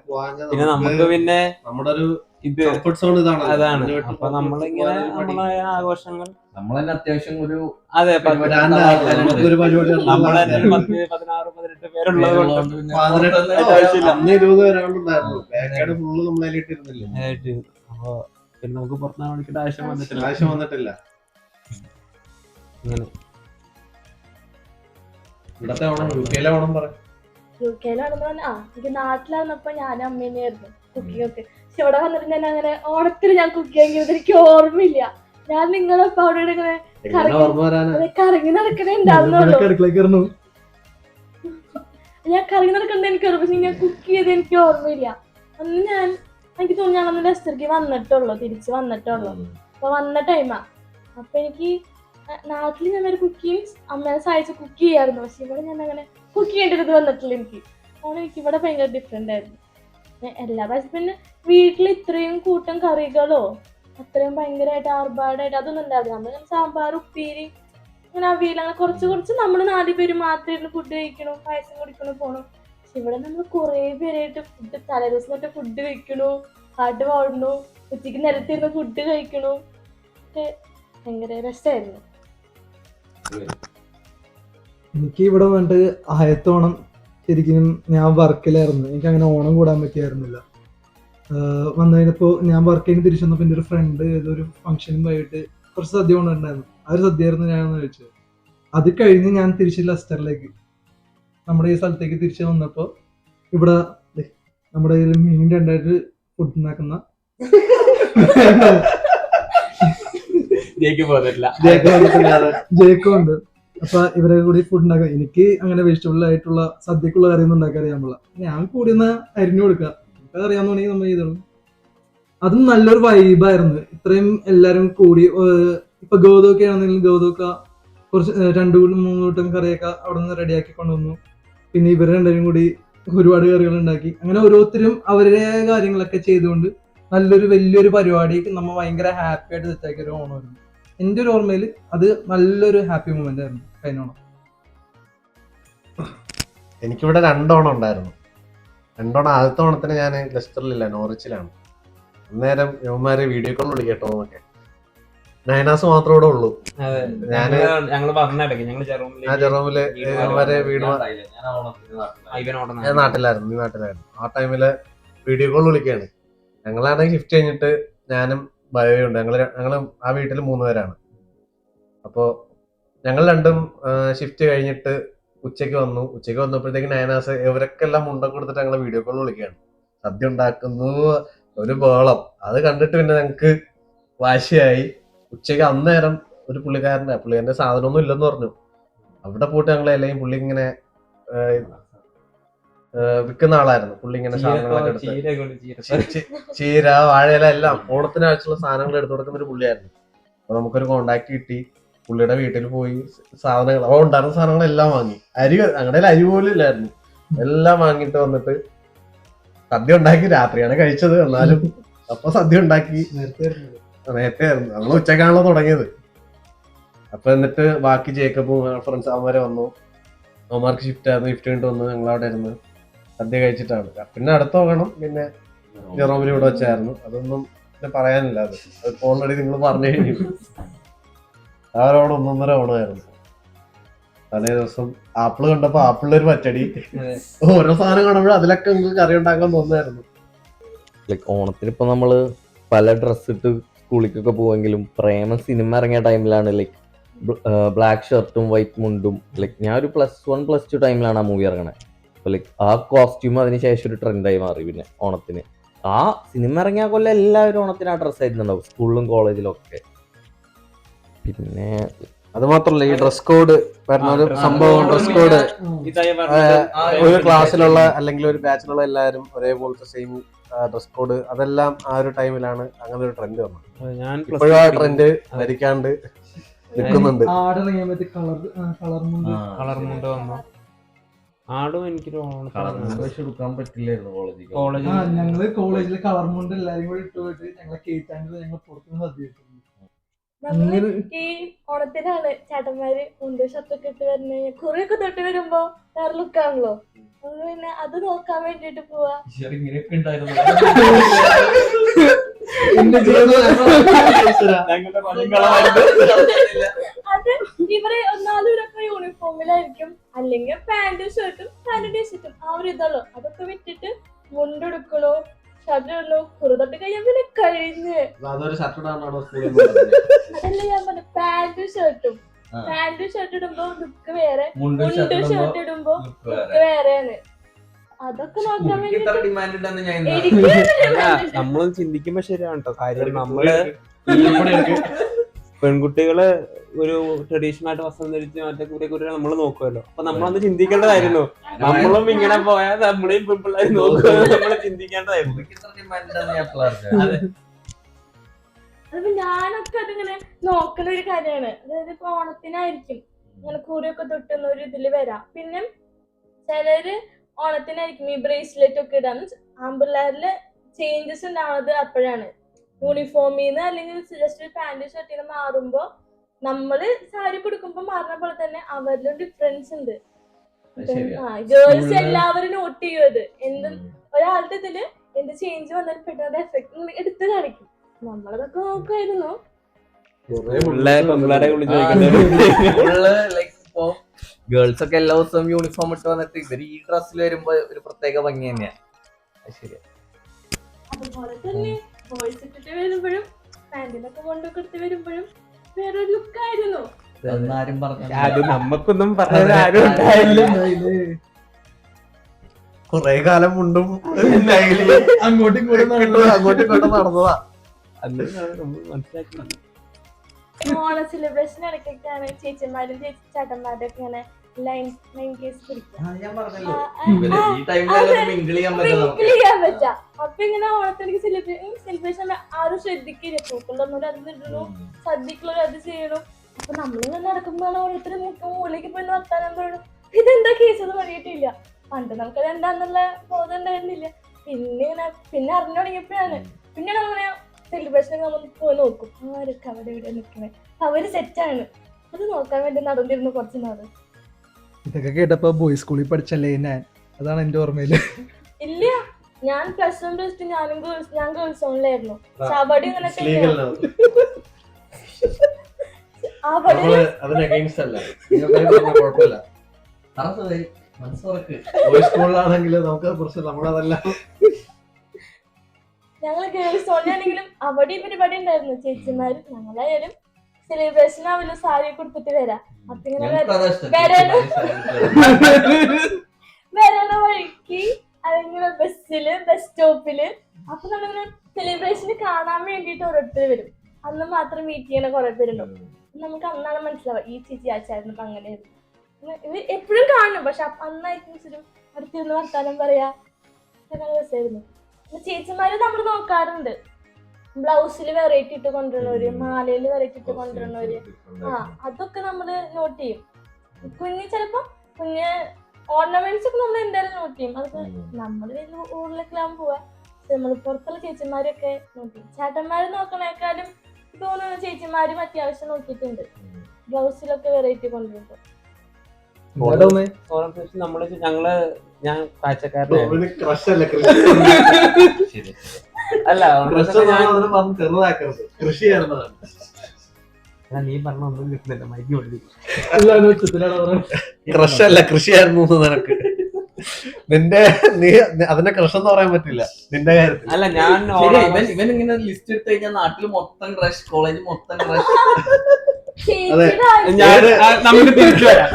നമുക്ക് പിന്നെ നമ്മുടെ ഒരു കംഫർട്ട് സോൺ ഇതാണ്. അതാണ്. അപ്പൊ നമ്മളിങ്ങനെ നമ്മളായ ആഘോഷങ്ങൾ നമ്മൾ തന്നെ അത്യാവശ്യം ഒരു അതെ ഒരു പരിപാടി 16-18 പേരുള്ളത് കൊണ്ട് അന്ന് 20 പേരാളുണ്ടായിരുന്നു. ബാക്കാട് ഫുള്ള് നമ്മളതിലിട്ടിരുന്നില്ല. അപ്പൊ പിന്നെ നമുക്ക് പുറത്തുനിന്ന് വിളിക്കേണ്ട ആവശ്യം വന്നിട്ടില്ല. ഇങ്ങനെ ഇവിടത്തെ ഓണം യുകെയിലെ ഓണം പറയാം. യുകെയിലാണെന്ന് പറഞ്ഞാൽ എനിക്ക് നാട്ടിലായിരുന്നപ്പോ ഞാനും അമ്മേനെയായിരുന്നു കുക്കിംഗ് ഒക്കെ. പക്ഷെ ഇവിടെ വന്നിട്ട് ഞാൻ അങ്ങനെ ഓണത്തിന് ഞാൻ കുക്ക് ചെയ്യാൻ എനിക്ക് ഓർമ്മയില്ല. ഞാൻ നിങ്ങളൊപ്പം അവിടെ ഇങ്ങനെ കറങ്ങി നടക്കണേ ഉണ്ടാവുന്നുള്ളൂ. ഞാൻ കറങ്ങി നടക്കണത് എനിക്ക് ഓർമ്മ. പക്ഷെ ഞാൻ കുക്ക് ചെയ്ത് എനിക്ക് ഓർമ്മയില്ല. അന്ന് എനിക്ക് തോന്നുന്നു ഞാനന്ന് ലെസ്റ്റർക്ക് വന്നിട്ടുള്ളൂ, തിരിച്ച് വന്നിട്ടുള്ളൂ. അപ്പൊ വന്ന ടൈമാ. അപ്പൊ എനിക്ക് നാട്ടിൽ ഞാൻ ഒരു കുക്കിങ് അമ്മേനെ സഹായിച്ച് കുക്ക് ചെയ്യായിരുന്നു. പക്ഷെ ഇവിടെ ഞാൻ അങ്ങനെ കുക്ക് ചെയ്യേണ്ടത് വന്നിട്ടില്ല എനിക്ക്. ഓണം എനിക്ക് ഇവിടെ ഭയങ്കര ഡിഫറെന്റ് ആയിരുന്നു. എല്ലാ പ്രാവശ്യം പിന്നെ വീട്ടിൽ ഇത്രയും കൂട്ടം കറികളോ അത്രയും ഭയങ്കരമായിട്ട് ആർഭാടായിട്ട് അതൊന്നും ഉണ്ടാവില്ല. നമ്മൾ സാമ്പാർ, ഉപ്പേരി, അങ്ങനെ അവിയൽ, അങ്ങനെ കുറച്ച് കുറച്ച് നമ്മൾ 4 പേര് മാത്രം ഇരുന്ന് ഫുഡ് കഴിക്കണു, പായസം കുടിക്കണു, പോകണം. പക്ഷെ ഇവിടെ നമ്മൾ കുറേ പേരായിട്ട് ഫുഡ് തലേദിവസം തൊട്ട് ഫുഡ് കഴിക്കണു, പാട്ട് പാടണു, ഉച്ചയ്ക്ക് നിലത്തിരുന്ന് ഫുഡ് കഴിക്കണു. ഒക്കെ ഭയങ്കര രസമായിരുന്നു. എനിക്ക് ഇവിടെ വന്നിട്ട് ആയത്തോണം ശരിക്കും ഞാൻ വർക്കിലായിരുന്നു. എനിക്ക് അങ്ങനെ ഓണം കൂടാൻ പറ്റിയായിരുന്നില്ല. വന്നു കഴിഞ്ഞപ്പോൾ ഞാൻ വർക്ക് കഴിഞ്ഞ് തിരിച്ചു വന്നപ്പോൾ എൻ്റെ ഒരു ഫ്രണ്ട് ഏതൊരു ഫംഗ്ഷനും പോയിട്ട് കുറച്ച് സദ്യ കൊണ്ടുണ്ടായിരുന്നു. ആ ഒരു സദ്യയായിരുന്നു ഞാനെന്ന് ചോദിച്ചത്. അത് കഴിഞ്ഞ് ഞാൻ തിരിച്ച് ലസ്റ്ററിലേക്ക് നമ്മുടെ ഈ സ്ഥലത്തേക്ക് തിരിച്ചു വന്നപ്പോൾ ഇവിടെ നമ്മുടെ കയ്യിൽ മീൻ രണ്ടായിട്ട് ഫുഡ് ഉണ്ടാക്കുന്ന ജേക്കും ഉണ്ട്. അപ്പൊ ഇവരെ കൂടി ഫുഡ് ഉണ്ടാക്കാം. എനിക്ക് അങ്ങനെ വെജിറ്റബിൾ ആയിട്ടുള്ള സദ്യക്കുള്ള കറിയൊന്നും ഉണ്ടാക്കാൻ അറിയാൻ പാടില്ല. ഞാൻ കൂടി ഒന്ന് അരിഞ്ഞു കൊടുക്കാം, നമുക്ക് അറിയാമെന്നുണ്ടെങ്കിൽ നമ്മൾ ചെയ്തോളും. അതും നല്ലൊരു വൈബായിരുന്നു. ഇത്രയും എല്ലാരും കൂടി ഇപ്പൊ ഗൗതമൊക്കെ ആണെങ്കിലും ഗൗതമൊക്കെ കുറച്ച് 2-3 കൂട്ടം കറിയൊക്കെ അവിടെ നിന്ന് റെഡിയാക്കി കൊണ്ടുവന്നു. പിന്നെ ഇവർ രണ്ടുപേരും കൂടി ഒരുപാട് കറികൾ ഉണ്ടാക്കി. അങ്ങനെ ഓരോരുത്തരും അവരുടെ കാര്യങ്ങളൊക്കെ ചെയ്തുകൊണ്ട് നല്ലൊരു വലിയൊരു പരിപാടി നമ്മൾ ഭയങ്കര ഹാപ്പി ആയിട്ട് സെറ്റാക്കിയ ഒരു ഓണമായിരുന്നു. എൻ്റെ ഒരു ഓർമ്മയിൽ അത് നല്ലൊരു ഹാപ്പി മൊമെന്റ് ആയിരുന്നു കഴിഞ്ഞ ഓണം. എനിക്കിവിടെ 2 ഓണം ഉണ്ടായിരുന്നു. 2 ഓണം. ആദ്യത്തെ ഓണത്തിന് ഞാൻ ലെസ്റ്ററിലില്ല, നോറിച്ചിലാണ്. അന്നേരം യവന്മാരെ വീഡിയോ കോൾ വിളിക്കട്ടോ എന്നൊക്കെ. നയനാസ് മാത്രമേ ഇവിടെ ഉള്ളൂ. ഞങ്ങള് പറഞ്ഞിടയ്ക്ക് ഞങ്ങള് ആ ജെറോമില് ഇവന്മാരെ വീട് ഞാൻ നാട്ടിലായിരുന്നു, നീ നാട്ടിലായിരുന്നു. ആ ടൈമില് വീഡിയോ കോൾ വിളിക്കുകയാണ്. ഞങ്ങളാണെങ്കിൽ ഷിഫ്റ്റ് കഴിഞ്ഞിട്ട് ഞാനും ബയോയുണ്ട്. ഞങ്ങള് ആ വീട്ടിൽ 3 പേരാണ്. അപ്പോ ഞങ്ങൾ രണ്ടും ഷിഫ്റ്റ് കഴിഞ്ഞിട്ട് ഉച്ചയ്ക്ക് വന്നപ്പോഴത്തേക്ക് നയനാസ് ഇവരൊക്കെ എല്ലാം മുണ്ടൊക്കെ കൊടുത്തിട്ട് ഞങ്ങളെ വീഡിയോ കോൾ വിളിക്കുകയാണ്. സദ്യ ഉണ്ടാക്കുന്നു, ഒരു ബഹളം. അത് കണ്ടിട്ട് പിന്നെ ഞങ്ങക്ക് വാശിയായി. ഉച്ചയ്ക്ക് അന്നേരം ഒരു പുള്ളിക്കാരന്റെ സാധനമൊന്നും ഇല്ലെന്ന് പറഞ്ഞു. അവിടെ പോയിട്ട് ഞങ്ങളെ എല്ലാം പുള്ളി ഇങ്ങനെ വിൽക്കുന്ന ആളായിരുന്നു. പുള്ളി ഇങ്ങനെ സാധനങ്ങളൊക്കെ എടുത്ത് ചീര, വാഴയില എല്ലാം ഓണത്തിന് ആവശ്യമുള്ള സാധനങ്ങൾ എടുത്തു കൊടുക്കുന്ന ഒരു പുള്ളിയായിരുന്നു. അപ്പൊ നമുക്കൊരു കോണ്ടാക്ട് കിട്ടി. പുള്ളിയുടെ വീട്ടിൽ പോയി സാധനങ്ങൾ അവ ഉണ്ടായിരുന്ന സാധനങ്ങളെല്ലാം വാങ്ങി. ഞങ്ങളുടെ അരി പോലും ഇല്ലായിരുന്നു. എല്ലാം വാങ്ങിട്ട് വന്നിട്ട് സദ്യ ഉണ്ടാക്കി. രാത്രിയാണ് കഴിച്ചത്, എന്നാലും അപ്പൊ സദ്യ ഉണ്ടാക്കി. നേരത്തെ ആയിരുന്നു, നമ്മൾ ഉച്ചക്കാണല്ലോ തുടങ്ങിയത്. അപ്പൊ എന്നിട്ട് ബാക്കി ജേക്കബും ഫ്രണ്ട്സ് അവന്മാരെ വന്നു. അവന്മാർക്ക് ഷിഫ്റ്റ് ആയിരുന്നു. ഷിഫ്റ്റ് കഴിഞ്ഞിട്ട് വന്നു ഞങ്ങളവിടെ ഇരുന്ന് സദ്യ കഴിച്ചിട്ടാണ്. പിന്നെ അടുത്ത ഓണം പിന്നെ ജെറോമിൽ ഇവിടെ വെച്ചായിരുന്നു. അതൊന്നും പറയാനില്ല. അത് ഓൾറെഡി നിങ്ങൾ പറഞ്ഞു കഴിഞ്ഞു. ആ ഒരു ഓണം 1.5 ഓണമായിരുന്നു. തലേ ദിവസം ആപ്പിള് കണ്ടപ്പോ ആപ്പിളിലൊരു പച്ചടി. ഓരോ സാധനം കാണുമ്പോഴും അതിലൊക്കെ നമുക്ക് കറി ഉണ്ടാക്കാൻ തോന്നുമായിരുന്നു. ലൈക്ക് ഓണത്തിന് ഇപ്പൊ നമ്മള് പല ഡ്രസ് ഇട്ട് സ്കൂളിലേക്കൊക്കെ പോവെങ്കിലും പ്രേമ സിനിമ ഇറങ്ങിയ ടൈമിലാണ് ലൈക്ക് ബ്ലാക്ക് ഷർട്ടും വൈറ്റ് മുണ്ടും. ലൈക്ക് ഞാൻ ഒരു +1 +2 ടൈമിലാണ് ആ മൂവി ഇറങ്ങണത്. അപ്പൊ ലൈക്ക് ആ കോസ്റ്റ്യൂം അതിനുശേഷം ഒരു ട്രെൻഡായി മാറി. പിന്നെ ഓണത്തിന് ആ സിനിമ ഇറങ്ങിയ കൊല്ലം എല്ലാവരും ഓണത്തിന് ആ ഡ്രസ്സ് ആയിരുന്നുണ്ടാവും, സ്കൂളിലും കോളേജിലും ഒക്കെ. പിന്നെ അത് മാത്രല്ല ഈ ഡ്രസ് കോഡ് വരുന്ന ഒരു സംഭവം. ഡ്രസ് കോഡ് ഒരു ക്ലാസ്സിലുള്ള അല്ലെങ്കിൽ ഒരു ബാച്ചിലുള്ള എല്ലാവരും ഒരേപോലത്തെ സെയിം ഡ്രസ് കോഡ്, അതെല്ലാം ആ ഒരു ടൈമിലാണ് അങ്ങനെ ഒരു ട്രെൻഡ് വന്നത്. ഇപ്പോഴും ആ ട്രെൻഡ് ധരിക്കാണ്ട് നിൽക്കുന്നുണ്ട്. കളർ മുണ്ട് വന്നു. ആടും എനിക്കൊരു എടുക്കാൻ പറ്റില്ലായിരുന്നു കോളേജിൽ. ഞങ്ങള് കോളേജിലെ കളർ മുണ്ട് എല്ലാരും കൂടി ഇട്ട് പോയിട്ട് ഞങ്ങളെ കേട്ടാണ്ട് ഞങ്ങൾ പുറത്തുനിന്ന് സദ്യ. നമ്മള് ഈ ഓണത്തിനാണ് ചേട്ടന്മാര് മുണ്ട് ഷർട്ടൊക്കെ ഇട്ട് വരുന്നത്. കുറെയൊക്കെ തൊട്ട് വരുമ്പോ വേറെ ലുക്കാണല്ലോ. പിന്നെ അത് നോക്കാൻ വേണ്ടിട്ട് പോവാ. അത് ഇവര് 4 യൂണിഫോമിലായിരിക്കും, അല്ലെങ്കിൽ പാന്റും ഷർട്ടും ടീഷർട്ടും ആ ഒരു ഇതുള്ളൂ. അതൊക്കെ വിട്ടിട്ട് മുണ്ടെടുക്കണോ ഷർട്ട് ഇടണോ, കുറുതൊട്ട് കഴിയാൻ പിന്നെ കഴിഞ്ഞ്. അതല്ല ഞാൻ പറഞ്ഞു, പാന്റും ഷർട്ടും ഇടുമ്പോ ലുക്ക് വേറെ, മുണ്ട് ഷർട്ട് ഇടുമ്പോ ലുക്ക് വേറെയാണ്. അതൊക്കെ നോക്കാൻ വേണ്ടി നമ്മള് ചിന്തിക്കുമ്പോ ശരിയാണ് കേട്ടോ കാര്യം. നമ്മള് പെൺകുട്ടികള് ഒരു ട്രഡീഷണൽ ആയിട്ട് വസ്ത്രം ധരിച്ച് മറ്റേ കൂടെ നമ്മള് നോക്കുമല്ലോ. അപ്പൊ നമ്മളൊന്ന് ചിന്തിക്കേണ്ടതായിരുന്നു. നമ്മളും ഇങ്ങനെ പോയാൽ നമ്മളെയും പെൺപിള്ളേർ നോക്കുക, നമ്മള് ചിന്തിക്കേണ്ടതായിരുന്നു. അതിപ്പോ ഞാനൊക്കെ അതിങ്ങനെ നോക്കുന്ന ഒരു കാര്യമാണ്. അതായത് ഇപ്പൊ ഓണത്തിനായിരിക്കും ഇങ്ങനെ കൂറിയൊക്കെ തൊട്ടുന്ന ഒരു ഇതില് വരാം. പിന്നെ ചിലര് ഓണത്തിനായിരിക്കും ഈ ബ്രേസ്ലെറ്റ് ഒക്കെ ഇടാൻ. ആൺപിള്ളേരില് ചേഞ്ചസ് ഉണ്ടാവുന്നത് അപ്പോഴാണ്. യൂണിഫോമിന്ന് അല്ലെങ്കിൽ ജസ്റ്റ് പാന്റ് ഷർട്ടിന് മാറുമ്പോ നമ്മള് സാരി കൊടുക്കുമ്പോ മാറുന്ന പോലെ തന്നെ അവരിലും ഡിഫറൻസ് ഉണ്ട്. ഗേൾസ് എല്ലാവരും നോട്ട് ചെയ്യും അത്. എന്ത് ഒരാളുടെ ഇതില് എന്ത് ചേഞ്ച് വന്നാലും പെട്ടെന്ന് എഫക്ട് എടുത്ത് കാണിക്കും. നമ്മളതൊക്കെ നോക്കുമായിരുന്നു. പെമ്പിള്ളേരെ വിളിച്ച് ലൈക്ക് ഇപ്പൊ ഗേൾസ് ഒക്കെ എല്ലാ ദിവസവും യൂണിഫോം ഇട്ട് വന്നിട്ട് ഇവര് ഈ ഡ്രസ്സിൽ വരുമ്പോ ഒരു പ്രത്യേക ഭംഗി തന്നെയാ. ശരി. അതുപോലെ തന്നെ ബോയ്സ് ഇട്ടിട്ട് വരുമ്പോഴും പാന്റിനൊക്കെ കൊണ്ടൊക്കെ എടുത്ത് വരുമ്പോഴും വേറൊരു ലുക്കായിരുന്നു. എന്നാരും പറഞ്ഞു അത് നമുക്കൊന്നും പറയാൻ ആരും ഉണ്ടായില്ല. കുറെ കാലം മുണ്ടും അങ്ങോട്ടും ഇങ്ങോട്ടും നടന്നതാ. അന്ന് നമ്മൾ മനസ്സിലാക്കി. ഓണ സെലിബ്രേഷൻ ഇടയ്ക്കൊക്കെയാണ് ചേച്ചിമാരും ചേട്ടന്മാരും ഒക്കെ ഇങ്ങനെ ലൈൻ കേസ് പിടിക്കുക. ഈ ടൈമിൽ മിങ്കിൾ ചെയ്യാൻ പറ്റും. ചെയ്യാൻ പറ്റാ. അപ്പൊ ഇങ്ങനെ ഓണത്തിനൊക്കെ സെലിബ്രേഷൻ ആരും ശ്രദ്ധിക്കില്ല. പൂക്കളൊന്നും അത് ഇടണു, സദ്യക്കുള്ള അത് ചെയ്യണു. അപ്പൊ നമ്മളിങ്ങനെ നടക്കുമ്പോഴാണ് ഓരോരുത്തർ മൂളിലേക്ക് പോയി വർത്താനം പറയണം. ഇതെന്താ കേസ് എന്ന് അറിയിട്ടില്ല. പണ്ട് നമുക്കത് എന്താന്നുള്ള ബോധം ഉണ്ടായിരുന്നില്ല. പിന്നെ അറിഞ്ഞു തുടങ്ങിയപ്പോഴാണ്. പിന്നെ നമ്മളെ സെലിബ്രേഷൻ നമ്മൾ പോയി നോക്കും, ആരൊക്കെ അവിടെ ഇവിടെ നിൽക്കണേ, അവര് സെറ്റാണ്. അത് നോക്കാൻ വേണ്ടി നടന്നിരുന്നു കുറച്ച് നാള്. ഇതൊക്കെ കേട്ടപ്പോ ബോയ്സ് സ്കൂളിൽ പഠിച്ചല്ലേ ഞാൻ, അതാണ് എന്റെ ഓർമ്മയില്. ഇല്ല, ഞാൻ പ്ലസ് 1 പ്ലസ് 2 ഞാൻ ഗേൾസ് ഓണിലായിരുന്നു. അവിടെ ഇങ്ങനെ തന്നെയാണ്. സ്കൂളിലാണെങ്കിൽ നമുക്ക് പ്രശ്നം നമ്മളതല്ല. ഞങ്ങള് ഗേൾസ് ഓണിലാണെങ്കിലും അവിടെ പരിപാടി ഉണ്ടായിരുന്നു. ചേച്ചിമാരും ഞങ്ങളായാലും സെലിബ്രേഷൻ ആവില്ല സാരി കൊടുത്തിട്ട് വരാം. അപ്പൊ ഇങ്ങനെ വരണ വഴിക്ക് അല്ലെങ്കിൽ ബസ്സില് ബസ് സ്റ്റോപ്പില് അപ്പൊ നമ്മളിങ്ങനെ സെലിബ്രേഷന് കാണാൻ വേണ്ടിട്ട് ഓരോരുത്തർ വരും. അന്ന് മാത്രം മീറ്റ് ചെയ്യണ കുറെ പേരുണ്ടാവും. നമുക്ക് അന്നാണ് മനസ്സിലാവുക ഈ ചേച്ചി ആച്ചായിരുന്നു അപ്പൊ അങ്ങനെയായിരുന്നു. ഇത് എപ്പോഴും കാണും, പക്ഷെ അന്നായിരിക്കും അടുത്തിരുന്ന് വർത്താനം പറയാ. നല്ല രസമായിരുന്നു. ചേച്ചിമാര് നമ്മൾ നോക്കാറുണ്ട്. ബ്ലൗസില് വെറൈറ്റി ഇട്ട് കൊണ്ടുവരണവര്, മാലയില് വെറൈറ്റി ഇട്ട് കൊണ്ടുവരണവര്, അതൊക്കെ നമ്മള് നോട്ട് ചെയ്യും. ചിലപ്പോ കുഞ്ഞ് ഓർണമെന്റ്സ് ഒക്കെ നമ്മൾ എന്തായാലും നോട്ട് ചെയ്യും. അതൊക്കെ നമ്മള് വലിയ ഊരിലൊക്കെ ആവാൻ പോവാ. നമ്മൾ പുറത്തുള്ള ചേച്ചിമാരൊക്കെ നോട്ട് ചെയ്യും. ചേട്ടന്മാര് നോക്കണേക്കാളും തോന്നുന്നു ചേച്ചിമാരും അത്യാവശ്യം നോക്കിയിട്ടുണ്ട്. ബ്ലൗസിലൊക്കെ വെറൈറ്റി കൊണ്ടുവരുമ്പോ ഞാൻ കാഴ്ചക്കാരനായിരുന്നു. അല്ല നീ പറഞ്ഞ ഒന്നും കിട്ടുന്നില്ല, മൈക്ക് പൊട്ടി. ക്രഷല്ല, കൃഷിയായിരുന്നു നിനക്ക്. നീ അതിനെ ക്രഷ് എന്ന് പറയാൻ പറ്റില്ല നിന്റെ കാര്യത്തിൽ. അല്ല ഞാൻ ഇവൻ ഇങ്ങനെ ലിസ്റ്റ് എടുത്തു കഴിഞ്ഞാൽ നാട്ടിൽ മൊത്തം ക്രഷ്, കോളേജ് മൊത്തം ക്രഷ്. നമുക്ക് തിരിച്ചു വരാം.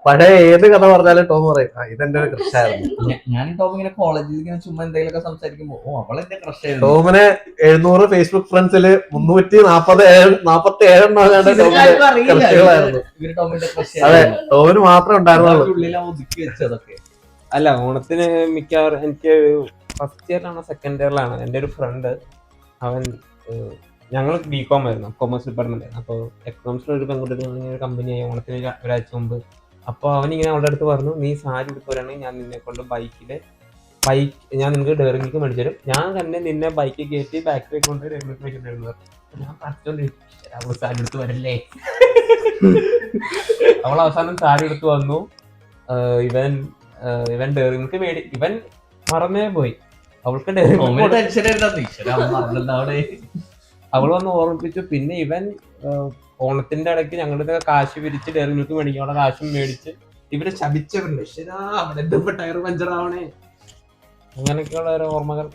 പഴയ ഏത് കഥ പറഞ്ഞാലും ടോം പറയും ഇതെന്റെ ഒരു ക്രഷായിരുന്നു. ഞാൻ ടോം ഇങ്ങനെ കോളേജിൽ ഇങ്ങനെ ചുമ്മാ എന്തെങ്കിലുമൊക്കെ സംസാരിക്കുമ്പോ അവളെന്റെ ക്രഷായിരുന്നു. ടോമിന് 700 ഫേസ്ബുക്ക് ഫ്രണ്ട്സില് 347 അതെ, ടോമിന് മാത്രമേ ഉണ്ടായിരുന്നുള്ളൂ. ഒതുക്കി വെച്ചതൊക്കെ. അല്ല ഓണത്തിന് മിക്കവാറും എനിക്ക് ഫസ്റ്റ് ഇയറിലാണോ സെക്കൻഡ് ഇയറിലാണ് എൻ്റെ ഒരു ഫ്രണ്ട്, അവൻ ഞങ്ങൾ ബികോം ആയിരുന്നു, കൊമേഴ്സ് ഡിപ്പാർട്ട്മെന്റ്. അപ്പോൾ എക്കണോമിക്സിൽ ഒരു പെൺകുട്ടി ഒരു കമ്പനിയായി ഓണത്തിന് ഒരാഴ്ച മുമ്പ്. അപ്പോൾ അവനിങ്ങനെ അവളുടെ അടുത്ത് പറഞ്ഞു, നീ സാരി എടുത്തവരാണെങ്കിൽ ഞാൻ നിന്നെ കൊണ്ട് ഞാൻ നിനക്ക് ഡെയറിംഗ് മേടിച്ചു തരും, ഞാൻ തന്നെ നിന്നെ ബൈക്കിൽ കയറ്റി ബാക്കിലേക്ക് കൊണ്ട് ഡെയറിംഗ് മേടിച്ചിട്ടുണ്ടായിരുന്നു. ഞാൻ പറഞ്ഞോണ്ടിരിക്കും സാരി എടുത്ത് വരല്ലേ. അവൾ അവസാനം സാരി എടുത്ത് വന്നു. ഇവൻ ഡെയറിംഗ് ഇവൻ മറന്നേ പോയി. അവൾക്ക് അവൾ വന്ന് ഓർമ്മിപ്പിച്ചു. പിന്നെ ഇവൻ ഓണത്തിന്റെ ഇടയ്ക്ക് ഞങ്ങളുടെ കാശ് പിരിച്ച് ഡെയറി മിൽക്ക് മേടിക്കാനുള്ള കാശും മേടിച്ച് ഇവരെ ശപിച്ചവരുണ്ട്. ശരാ അവിടെ എന്തപ്പോ ടയർ പഞ്ചറാവണേ, അങ്ങനെയൊക്കെയുള്ള ഓരോ ഓർമ്മകൾ.